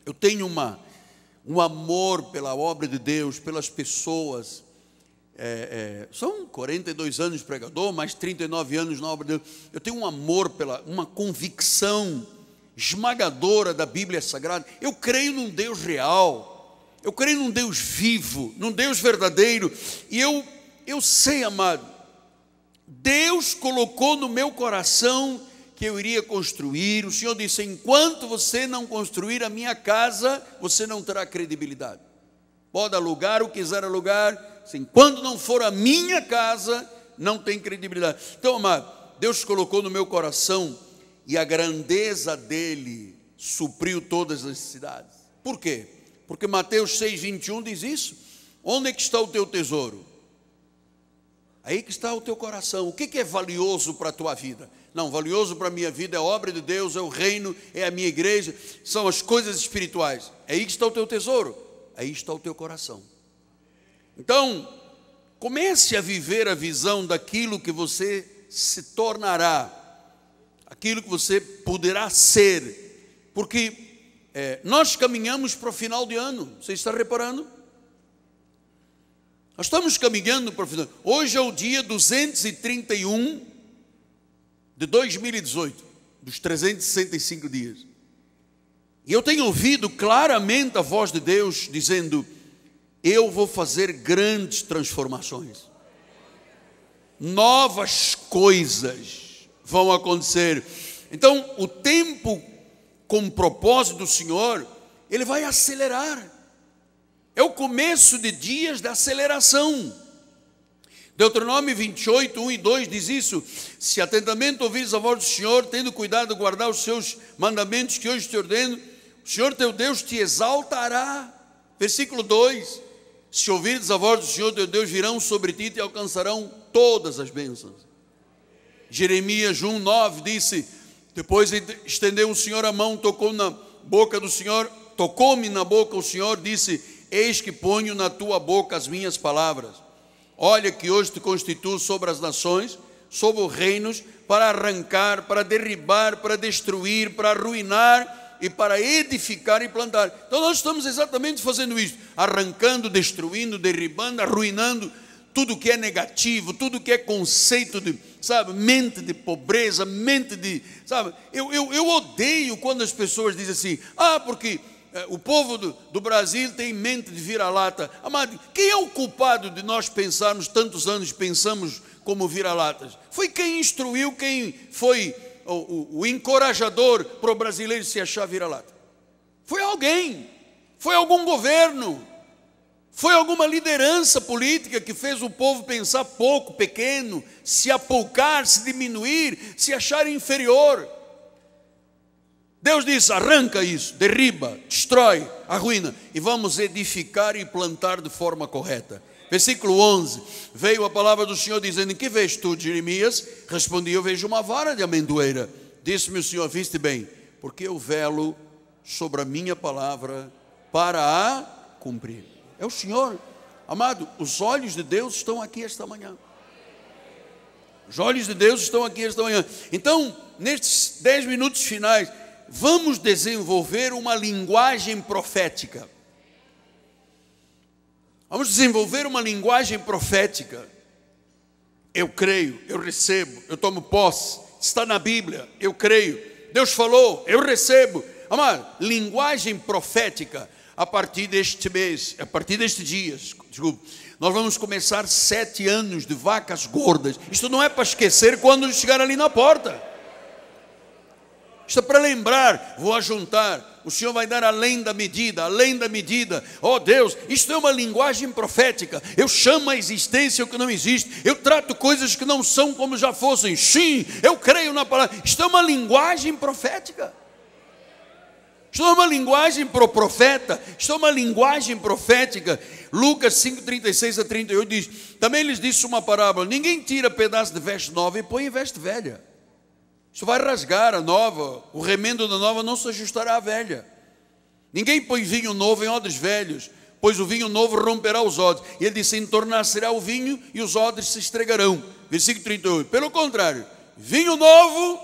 Eu tenho um amor pela obra de Deus, pelas pessoas. São 42 anos de pregador, mais 39 anos na obra de Deus. Eu tenho um amor, uma convicção esmagadora da Bíblia Sagrada. Eu creio num Deus real, eu creio num Deus vivo, num Deus verdadeiro. E eu sei, amado, Deus colocou no meu coração que eu iria construir. O Senhor disse: enquanto você não construir a minha casa, você não terá credibilidade. Pode alugar o que quiser alugar, enquanto não for a minha casa, não tem credibilidade. Então, amado, Deus colocou no meu coração, e a grandeza dele supriu todas as necessidades. Por quê? Porque Mateus 6,21 diz isso. Onde é que está o teu tesouro? Aí que está o teu coração. O que é valioso para a tua vida? Não, valioso para a minha vida é a obra de Deus, é o reino, é a minha igreja, são as coisas espirituais. É aí que está o teu tesouro, aí está o teu coração. Então, comece a viver a visão daquilo que você se tornará, aquilo que você poderá ser, porque nós caminhamos para o final de ano. Você está reparando? Nós estamos caminhando para o final. Hoje é o dia 231 de 2018, dos 365 dias. E eu tenho ouvido claramente a voz de Deus dizendo: eu vou fazer grandes transformações. Novas coisas vão acontecer. Então, o tempo com o propósito do Senhor, ele vai acelerar. É o começo de dias de aceleração. Deuteronômio 28, 1 e 2 diz isso: se atentamente ouvires a voz do Senhor, tendo cuidado de guardar os seus mandamentos que hoje te ordeno, o Senhor teu Deus te exaltará. Versículo 2: se ouvires a voz do Senhor teu Deus, virão sobre ti e te alcançarão todas as bênçãos. Jeremias 1, 9 disse: depois estendeu o Senhor a mão, tocou na boca do Senhor, tocou-me na boca o Senhor, disse: eis que ponho na tua boca as minhas palavras. Olha que hoje te constituo sobre as nações, sobre os reinos, para arrancar, para derribar, para destruir, para arruinar e para edificar e plantar. Então nós estamos exatamente fazendo isso, arrancando, destruindo, derribando, arruinando tudo que é negativo, tudo que é conceito de, sabe, mente de pobreza, mente de, sabe, eu odeio quando as pessoas dizem assim: porque o povo do Brasil tem mente de vira-lata. Amado, quem é o culpado de nós pensarmos, tantos anos pensamos como vira-latas? Foi quem instruiu, quem foi o encorajador para o brasileiro se achar vira-lata? Foi alguém, foi algum governo, foi alguma liderança política que fez o povo pensar pouco, pequeno, se apoucar, se diminuir, se achar inferior. Deus diz: arranca isso, derriba, destrói, arruina, e vamos edificar e plantar de forma correta. Versículo 11, veio a palavra do Senhor dizendo: que vês tu, Jeremias? Respondi: eu vejo uma vara de amendoeira. Disse-me o Senhor: viste bem, porque eu velo sobre a minha palavra para a cumprir. É o Senhor. Amado, os olhos de Deus estão aqui esta manhã. Os olhos de Deus estão aqui esta manhã. Então, nestes 10 minutos finais, vamos desenvolver uma linguagem profética. Vamos desenvolver uma linguagem profética. Eu creio, eu recebo, eu tomo posse. Está na Bíblia, eu creio. Deus falou, eu recebo. Amado, linguagem profética. A partir deste mês, a partir destes dias, desculpe, nós vamos começar 7 anos de vacas gordas. Isto não é para esquecer quando chegar ali na porta. Isto é para lembrar, vou ajuntar, o Senhor vai dar além da medida, além da medida. Oh Deus, isto é uma linguagem profética. Eu chamo a existência o que não existe, eu trato coisas que não são como já fossem. Sim, eu creio na palavra. Isto é uma linguagem profética. Isto é uma linguagem para o profeta, isto é uma linguagem profética. Lucas 5:36 a 38 diz: também lhes disse uma parábola: ninguém tira pedaço de veste nova e põe em veste velha. Isto vai rasgar a nova, o remendo da nova não se ajustará à velha. Ninguém põe vinho novo em odres velhos, pois o vinho novo romperá os odres. E ele disse: entornar-se-á o vinho e os odres se estregarão. Versículo 38. Pelo contrário, vinho novo,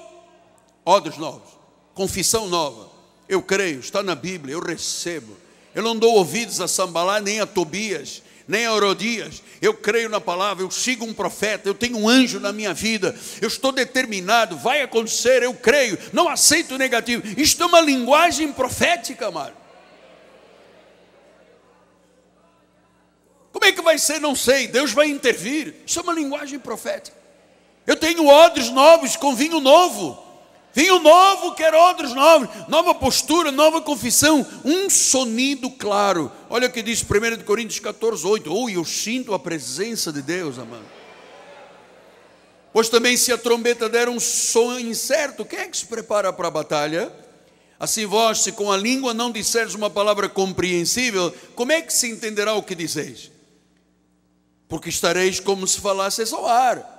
odres novos, confissão nova. Eu creio, está na Bíblia, eu recebo. Eu não dou ouvidos a Sambalá nem a Tobias, nem a Herodias. Eu creio na palavra, eu sigo um profeta, eu tenho um anjo na minha vida, eu estou determinado, vai acontecer, eu creio, não aceito o negativo. Isto é uma linguagem profética, amado. Como é que vai ser? Não sei, Deus vai intervir. Isso é uma linguagem profética. Eu tenho odres novos com vinho novo. Vinho novo, quero odres novos. Nova postura, nova confissão. Um sonido claro. Olha o que diz 1 Coríntios 14, 8. Oh, eu sinto a presença de Deus, amado. Pois também se a trombeta der um som incerto, quem é que se prepara para a batalha? Assim vós, se com a língua não disseres uma palavra compreensível, como é que se entenderá o que dizeis? Porque estareis como se falasseis ao ar.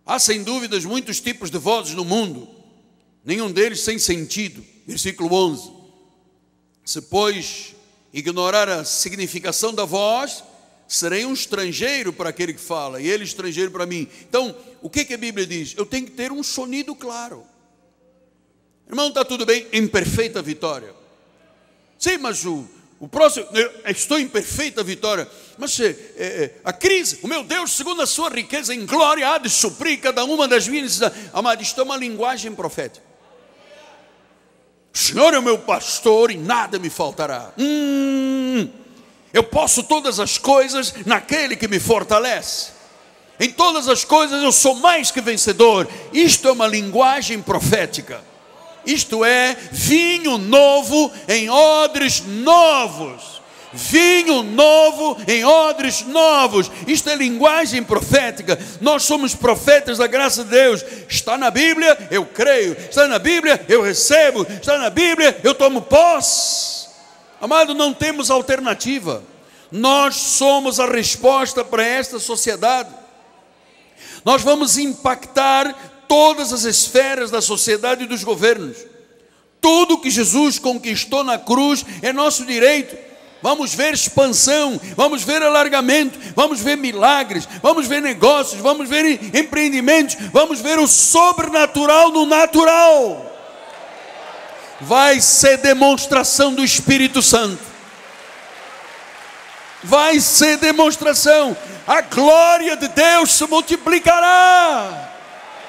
Há sem dúvidas muitos tipos de vozes no mundo, nenhum deles sem sentido. Versículo 11. Se pois ignorar a significação da voz, serei um estrangeiro para aquele que fala, e ele estrangeiro para mim. Então, o que a Bíblia diz? Eu tenho que ter um sonido claro. Irmão, está tudo bem? Em perfeita vitória. Sim, mas o próximo, eu estou em perfeita vitória. Mas a crise, o meu Deus, segundo a sua riqueza em glória, há de suprir cada uma das minhas necessidades. Amado, isto é uma linguagem profética. O Senhor é o meu pastor e nada me faltará. Eu posso todas as coisas naquele que me fortalece. Em todas as coisas eu sou mais que vencedor. Isto é uma linguagem profética. Isto é vinho novo em odres novos. Vinho novo em odres novos. Isto é linguagem profética. Nós somos profetas da graça de Deus. Está na Bíblia, eu creio. Está na Bíblia, eu recebo. Está na Bíblia, eu tomo posse. Amado, não temos alternativa. Nós somos a resposta para esta sociedade. Nós vamos impactar todas as esferas da sociedade e dos governos. Tudo que Jesus conquistou na cruz é nosso direito. Vamos ver expansão, vamos ver alargamento, vamos ver milagres, vamos ver negócios, vamos ver empreendimentos, vamos ver o sobrenatural no natural. Vai ser demonstração do Espírito Santo. Vai ser demonstração. A glória de Deus se multiplicará.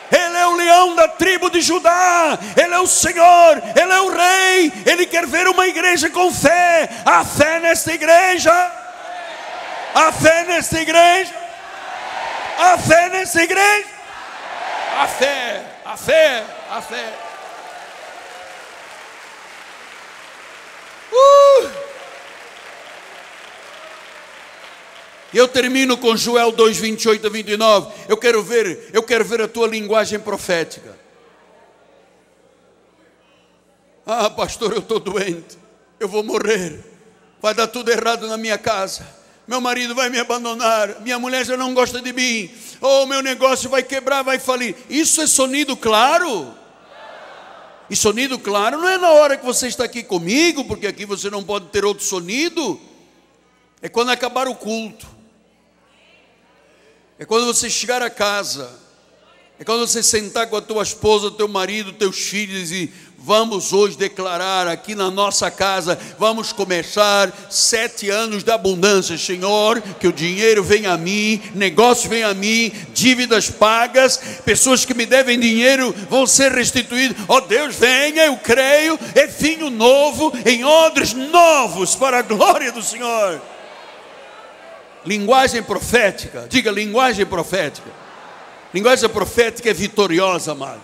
Ele é o leão da tribo de Judá. Ele é o Senhor, Ele é o Rei. Ele quer ver uma igreja com fé. Há fé nesta igreja. Há fé nesta igreja. Há fé nesta igreja. Há fé, há fé, há fé. E eu termino com Joel 2, 28 a 29. Eu quero ver a tua linguagem profética. Ah, pastor, eu estou doente. Eu vou morrer. Vai dar tudo errado na minha casa. Meu marido vai me abandonar. Minha mulher já não gosta de mim. Oh, meu negócio vai quebrar, vai falir. Isso é sonido claro? E sonido claro não é na hora que você está aqui comigo, porque aqui você não pode ter outro sonido. É quando acabar o culto. É quando você chegar a casa. É quando você sentar com a tua esposa, teu marido, teus filhos e vamos hoje declarar aqui na nossa casa, vamos começar 7 anos de abundância. Senhor, que o dinheiro venha a mim, negócio venha a mim, dívidas pagas, pessoas que me devem dinheiro vão ser restituídas. Ó Deus, venha, eu creio, é vinho novo em odres novos para a glória do Senhor. Linguagem profética, diga linguagem profética. Linguagem profética é vitoriosa, amado.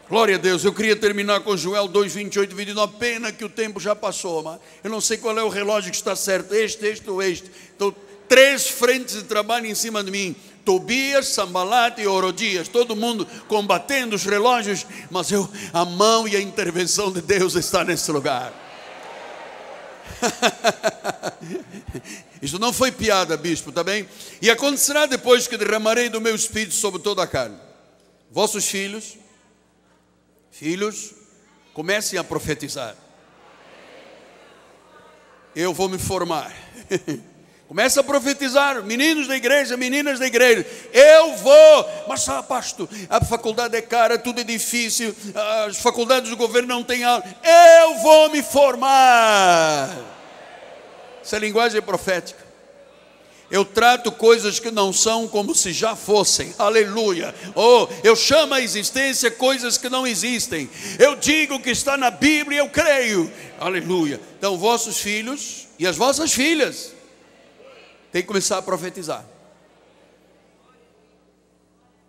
Glória a Deus. Eu queria terminar com Joel 2, 28 e 29. Pena que o tempo já passou, amado. Eu não sei qual é o relógio que está certo, este ou este. Então, 3 frentes de trabalho em cima de mim. Tobias, Sambalat e Herodias. Todo mundo combatendo os relógios. Mas a mão e a intervenção de Deus está nesse lugar. Isso não foi piada, bispo, tá bem? E acontecerá depois que derramarei do meu espírito sobre toda a carne. Vossos filhos, comecem a profetizar. Eu vou me formar. Começa a profetizar, meninos da igreja, meninas da igreja. Eu vou, mas pastor, a faculdade é cara, tudo é difícil, as faculdades do governo não têm aula. Eu vou me formar. Essa linguagem é profética. Eu trato coisas que não são como se já fossem. Aleluia. Oh, eu chamo à existência coisas que não existem. Eu digo o que está na Bíblia e eu creio. Aleluia. Então, vossos filhos e as vossas filhas têm que começar a profetizar.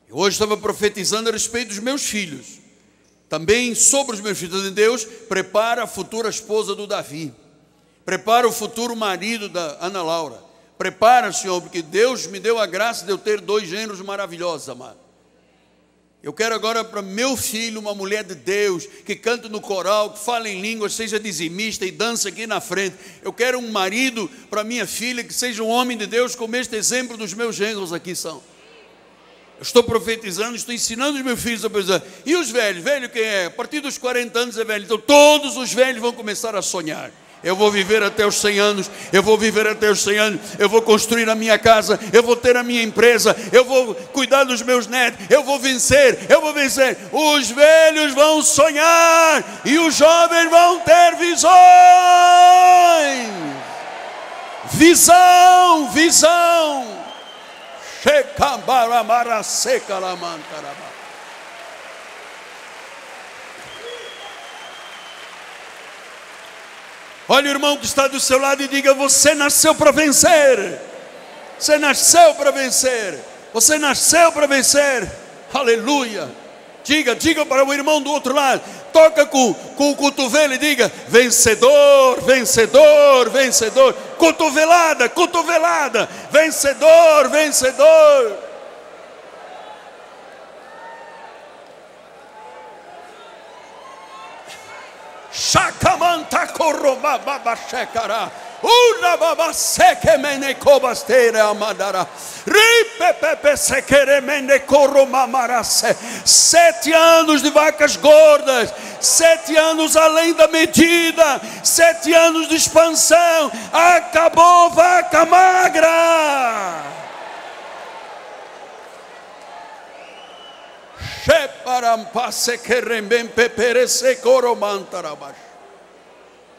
Eu hoje estava profetizando a respeito dos meus filhos. Também sobre os meus filhos. Deus prepara a futura esposa do Davi. Prepara o futuro marido da Ana Laura. Prepara, Senhor, porque Deus me deu a graça de eu ter 2 gêneros maravilhosos, amado. Eu quero agora para meu filho uma mulher de Deus, que canta no coral, que fala em línguas, seja dizimista e dança aqui na frente. Eu quero um marido para minha filha, que seja um homem de Deus, como este exemplo dos meus gêneros aqui são. Eu estou profetizando, estou ensinando os meus filhos a profetizar. E os velhos? Velho quem é? A partir dos 40 anos é velho. Então todos os velhos vão começar a sonhar. Eu vou viver até os 100 anos, eu vou viver até os 100 anos, eu vou construir a minha casa, eu vou ter a minha empresa, eu vou cuidar dos meus netos, eu vou vencer. Os velhos vão sonhar e os jovens vão ter visões. Visão. Olha o irmão que está do seu lado e diga: você nasceu para vencer. Você nasceu para vencer. Você nasceu para vencer. Aleluia. Diga para o irmão do outro lado. Toca com o cotovelo e diga: vencedor, vencedor, vencedor. Cotovelada, vencedor, vencedor. Shacamanta corroba baba shekara. Ura baba seke mene cobasteira amadara. Ripepepe sekere mene corroma marase. 7 anos de vacas gordas. 7 anos além da medida. 7 anos de expansão. Acabou vaca magra.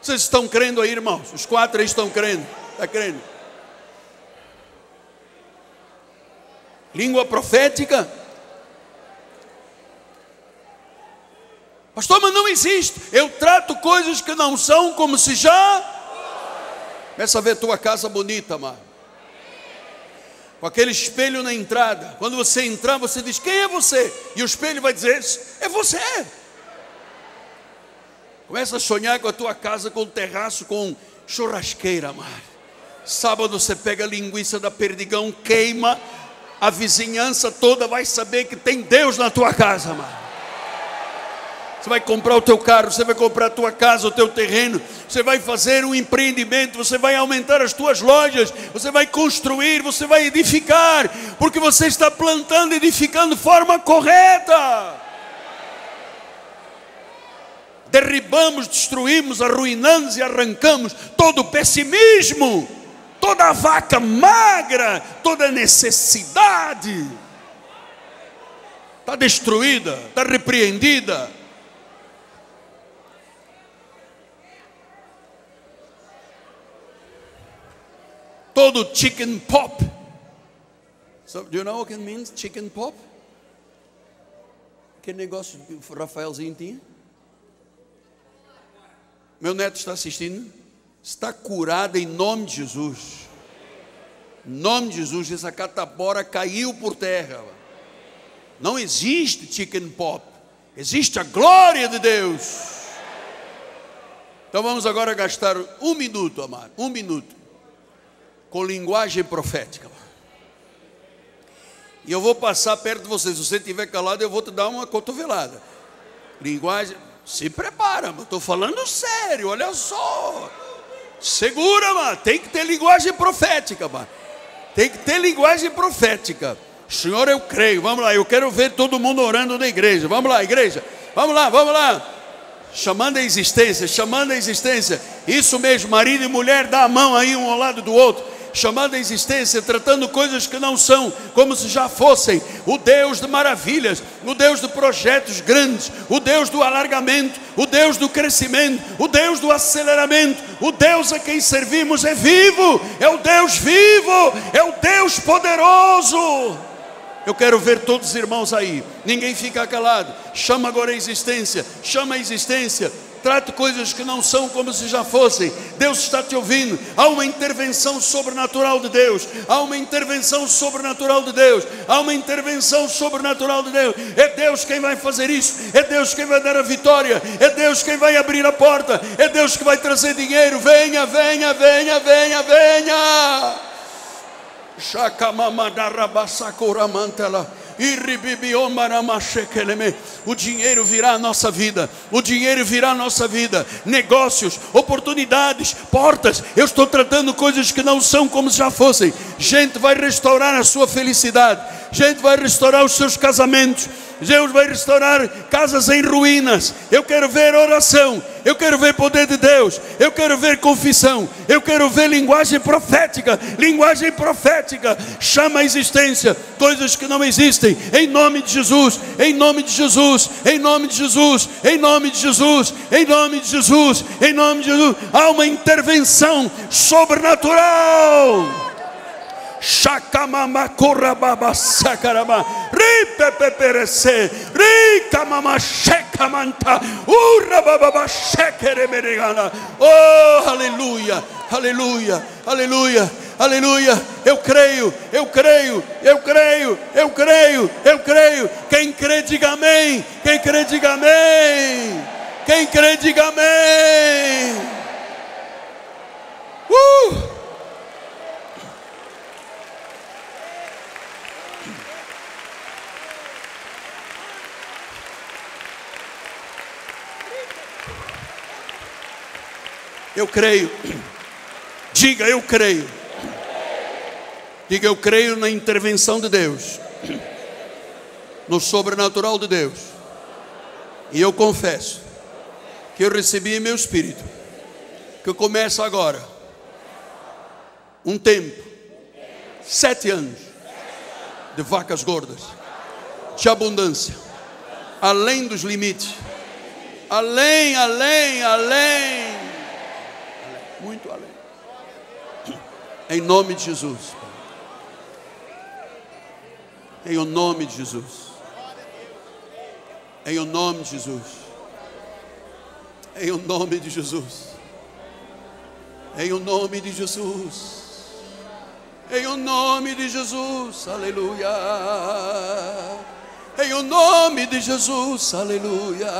Vocês estão crendo aí, irmãos? Os 4 aí estão crendo. Está crendo? Língua profética. Pastor, mas não existe. Eu trato coisas que não são como se já. Começa a ver tua casa bonita, amado. Com aquele espelho na entrada. Quando você entrar, você diz: quem é você? E o espelho vai dizer: é você. Começa a sonhar com a tua casa, com o terraço, com churrasqueira, amado. Sábado você pega a linguiça da Perdigão, queima. A vizinhança toda vai saber que tem Deus na tua casa, amado. Você vai comprar o teu carro, você vai comprar a tua casa, o teu terreno, você vai fazer um empreendimento, você vai aumentar as tuas lojas, você vai construir, você vai edificar, porque você está plantando e edificando de forma correta. Derribamos, destruímos, arruinamos e arrancamos todo o pessimismo, toda a vaca magra, toda a necessidade. Está destruída, está repreendida. Todo chicken pop. So, do you know what it means, chicken pop? Que negócio que o Rafaelzinho tinha? Meu neto está assistindo. Está curado em nome de Jesus. Em nome de Jesus, essa catapora caiu por terra. Não existe chicken pop. Existe a glória de Deus. Então vamos agora gastar 1 minuto, amado. 1 minuto. Com linguagem profética. E eu vou passar perto de você. Se você estiver calado, eu vou te dar uma cotovelada. Linguagem. Se prepara, mas estou falando sério. Olha só. Segura, mano. Tem que ter linguagem profética, mano. Tem que ter linguagem profética. Senhor, eu creio. Vamos lá. Eu quero ver todo mundo orando na igreja. Vamos lá, igreja. Vamos lá, vamos lá. Chamando a existência, chamando a existência. Isso mesmo, marido e mulher, dá a mão aí um ao lado do outro. chamando a existência, tratando coisas que não são, como se já fossem. O Deus de maravilhas, o Deus de projetos grandes, o Deus do alargamento, o Deus do crescimento, o Deus do aceleramento, o Deus a quem servimos é vivo, é o Deus vivo, é o Deus poderoso. Eu quero ver todos os irmãos aí, ninguém fica calado. Chama agora a existência, chama a existência. Trate coisas que não são como se já fossem. Deus está te ouvindo. Há uma intervenção sobrenatural de Deus. Há uma intervenção sobrenatural de Deus. Há uma intervenção sobrenatural de Deus. É Deus quem vai fazer isso. É Deus quem vai dar a vitória. É Deus quem vai abrir a porta. É Deus que vai trazer dinheiro. Venha, venha, venha, venha, venha. O dinheiro virá à nossa vida. O dinheiro virá à nossa vida. Negócios, oportunidades, portas. Eu estou tratando coisas que não são como se já fossem. Gente vai restaurar a sua felicidade. Gente vai restaurar os seus casamentos. Deus vai restaurar casas em ruínas. Eu quero ver oração. Eu quero ver poder de Deus. Eu quero ver confissão. Eu quero ver linguagem profética. Linguagem profética. Chama a existência coisas que não existem. Em nome de Jesus. Em nome de Jesus. Em nome de Jesus. Em nome de Jesus. Em nome de Jesus. Em nome de Jesus. Há uma intervenção sobrenatural. Shakamama korababa sakaraba ripepeperese rikamama shekamanta urababa shekeremerigana. Oh, aleluia, aleluia, aleluia, aleluia. Eu creio, eu creio, eu creio, eu creio, eu creio. Quem crê diga amém. Quem crê diga amém. Quem crê diga amém. Eu creio. Diga, eu creio. Diga, eu creio na intervenção de Deus, no sobrenatural de Deus. E eu confesso que eu recebi em meu espírito que começa agora um tempo, 7 anos de vacas gordas, de abundância, além dos limites, além, muito além. Em nome de Jesus. Em o nome de Jesus. Em o nome de Jesus. Em o nome de Jesus. Em o nome de Jesus. Em o nome de Jesus. Aleluia. Em o nome de Jesus. Aleluia.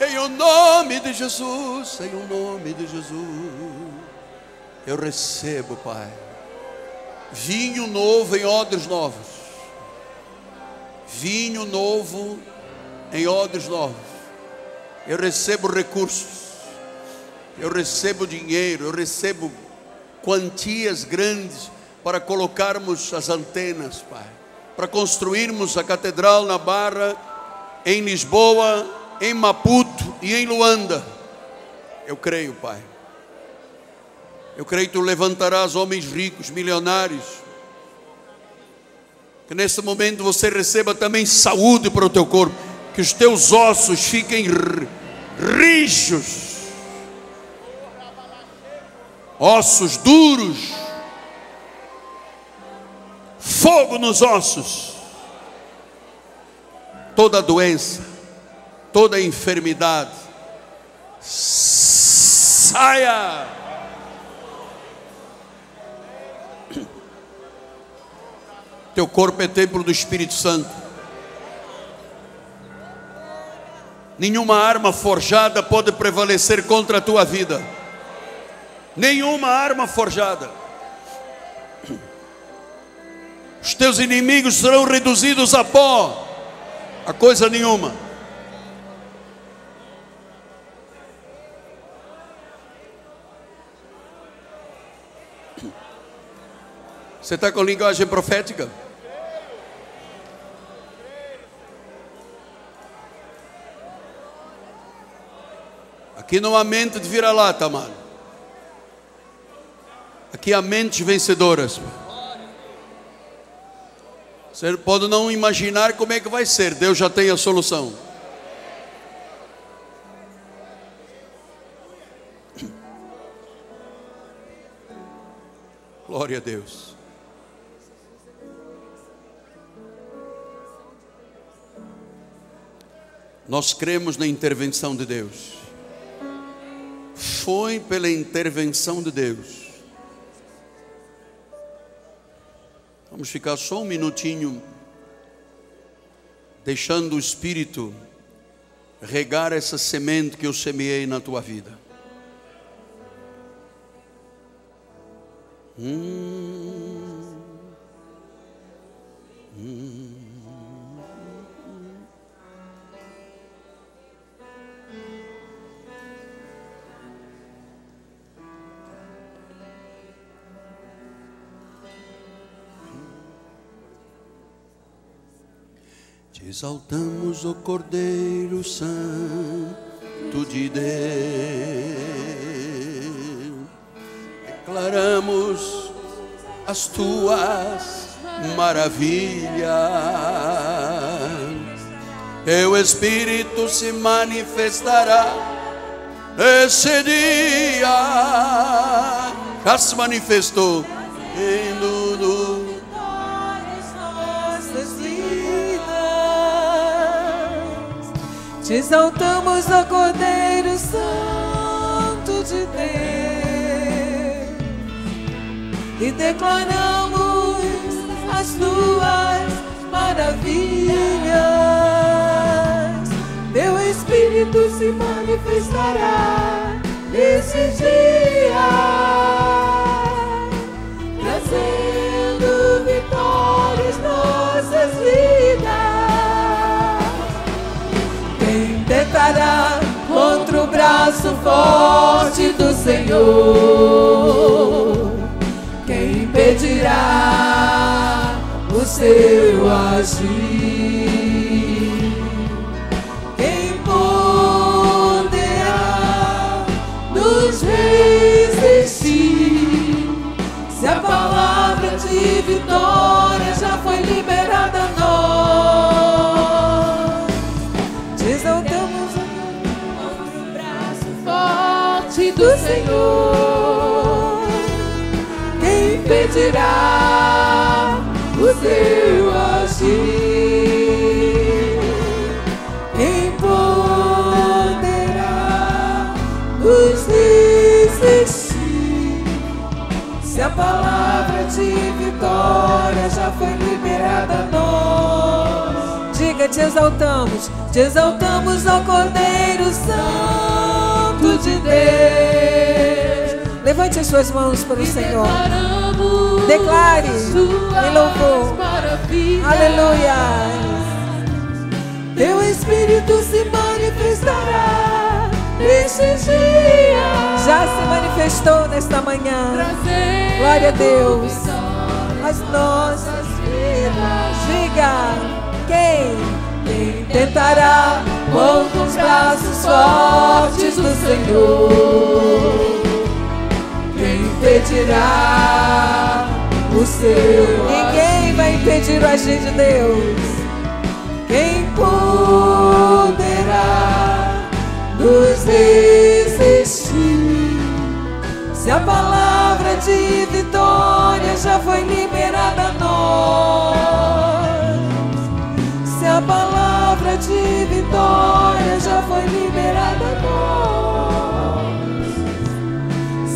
Em o nome de Jesus, em o nome de Jesus, eu recebo, Pai, vinho novo em odres novos, vinho novo em odres novos. Eu recebo recursos, eu recebo dinheiro, eu recebo quantias grandes para colocarmos as antenas, Pai, para construirmos a catedral na Barra, em Lisboa, em Maputo e em Luanda. Eu creio, Pai. Eu creio que Tu levantarás homens ricos, milionários. Que nesse momento você receba também saúde para o teu corpo. Que os teus ossos fiquem rijos. Ossos duros. Fogo nos ossos. Toda doença, toda enfermidade, saia. Teu corpo é templo do Espírito Santo. Nenhuma arma forjada pode prevalecer contra a tua vida. Nenhuma arma forjada. Os teus inimigos serão reduzidos a pó, a coisa nenhuma. Você está com linguagem profética? Aqui não há mente de vira-lata, mano. Aqui há mentes vencedoras. Você pode não imaginar como é que vai ser. Deus já tem a solução. Glória a Deus. Nós cremos na intervenção de Deus. Foi pela intervenção de Deus. Vamos ficar só um minutinho, deixando o Espírito regar essa semente que eu semeei na tua vida. Te exaltamos, ó Cordeiro Santo de Deus. Declaramos as tuas maravilhas. Teu Espírito se manifestará nesse dia. Já se manifestou em tudo. Te exaltamos, ó Cordeiro Santo de Deus, e declaramos as tuas maravilhas. Teu Espírito se manifestará nesse dia, trazendo vitórias nossas vidas. Tentará contra o braço forte do Senhor? Quem impedirá o seu agir? Quem poderá nos resistir? Se a palavra de vitória já foi liberada a nós. Do Senhor, quem impedirá o seu agir? Quem poderá nos resistir? Se a palavra de vitória já foi liberada a nós. Diga, te exaltamos, ó Cordeiro Santo de Deus. Levante as suas mãos para o Senhor. Declare em louvor. Aleluia. Teu Espírito se manifestará neste dia. Já se manifestou nesta manhã. Glória a Deus. As nossas vidas. Diga, quem tentará contra os braços fortes do Senhor? Quem impedirá o seu? Ninguém vai impedir o agir de Deus. Quem poderá nos resistir? Se a palavra de vitória já foi liberada a nós. Se a palavra de vitória já foi liberada a nós.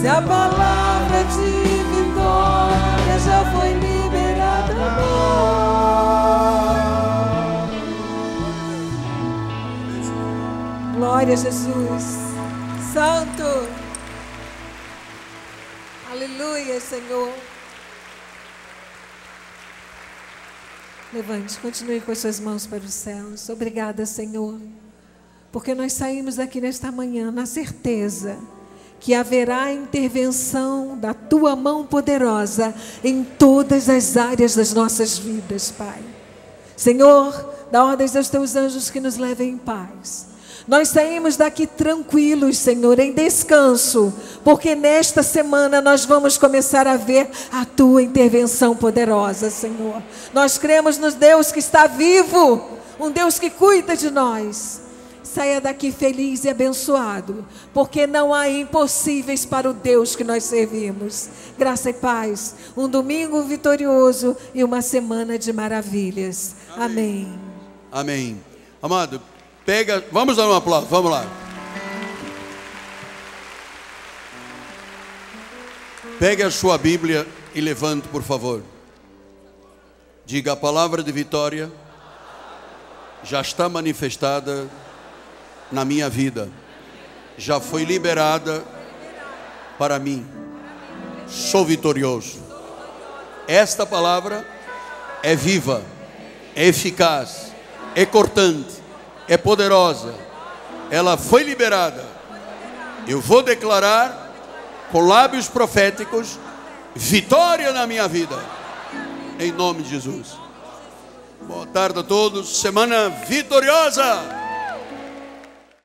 Se a palavra de vitória já foi liberada a nós. Glória a Jesus. Santo. Aleluia, Senhor. Levante, continue com as suas mãos para os céus. Obrigada, Senhor, porque nós saímos aqui nesta manhã na certeza que haverá intervenção da Tua mão poderosa em todas as áreas das nossas vidas, Pai. Senhor, dá ordens aos Teus anjos que nos levem em paz. Nós saímos daqui tranquilos, Senhor, em descanso, porque nesta semana nós vamos começar a ver a Tua intervenção poderosa, Senhor. Nós cremos no Deus que está vivo, um Deus que cuida de nós. Saia daqui feliz e abençoado, porque não há impossíveis para o Deus que nós servimos. Graça e paz, um domingo vitorioso e uma semana de maravilhas. Amém. Amém. Amado, pega, vamos dar um aplauso, vamos lá. Pegue a sua Bíblia e levante, por favor. Diga: a palavra de vitória já está manifestada na minha vida, já foi liberada para mim. Sou vitorioso. Esta palavra é viva, é eficaz, é cortante, é poderosa. Ela foi liberada. Eu vou declarar com lábios proféticos vitória na minha vida, em nome de Jesus. Boa tarde a todos. Semana vitoriosa.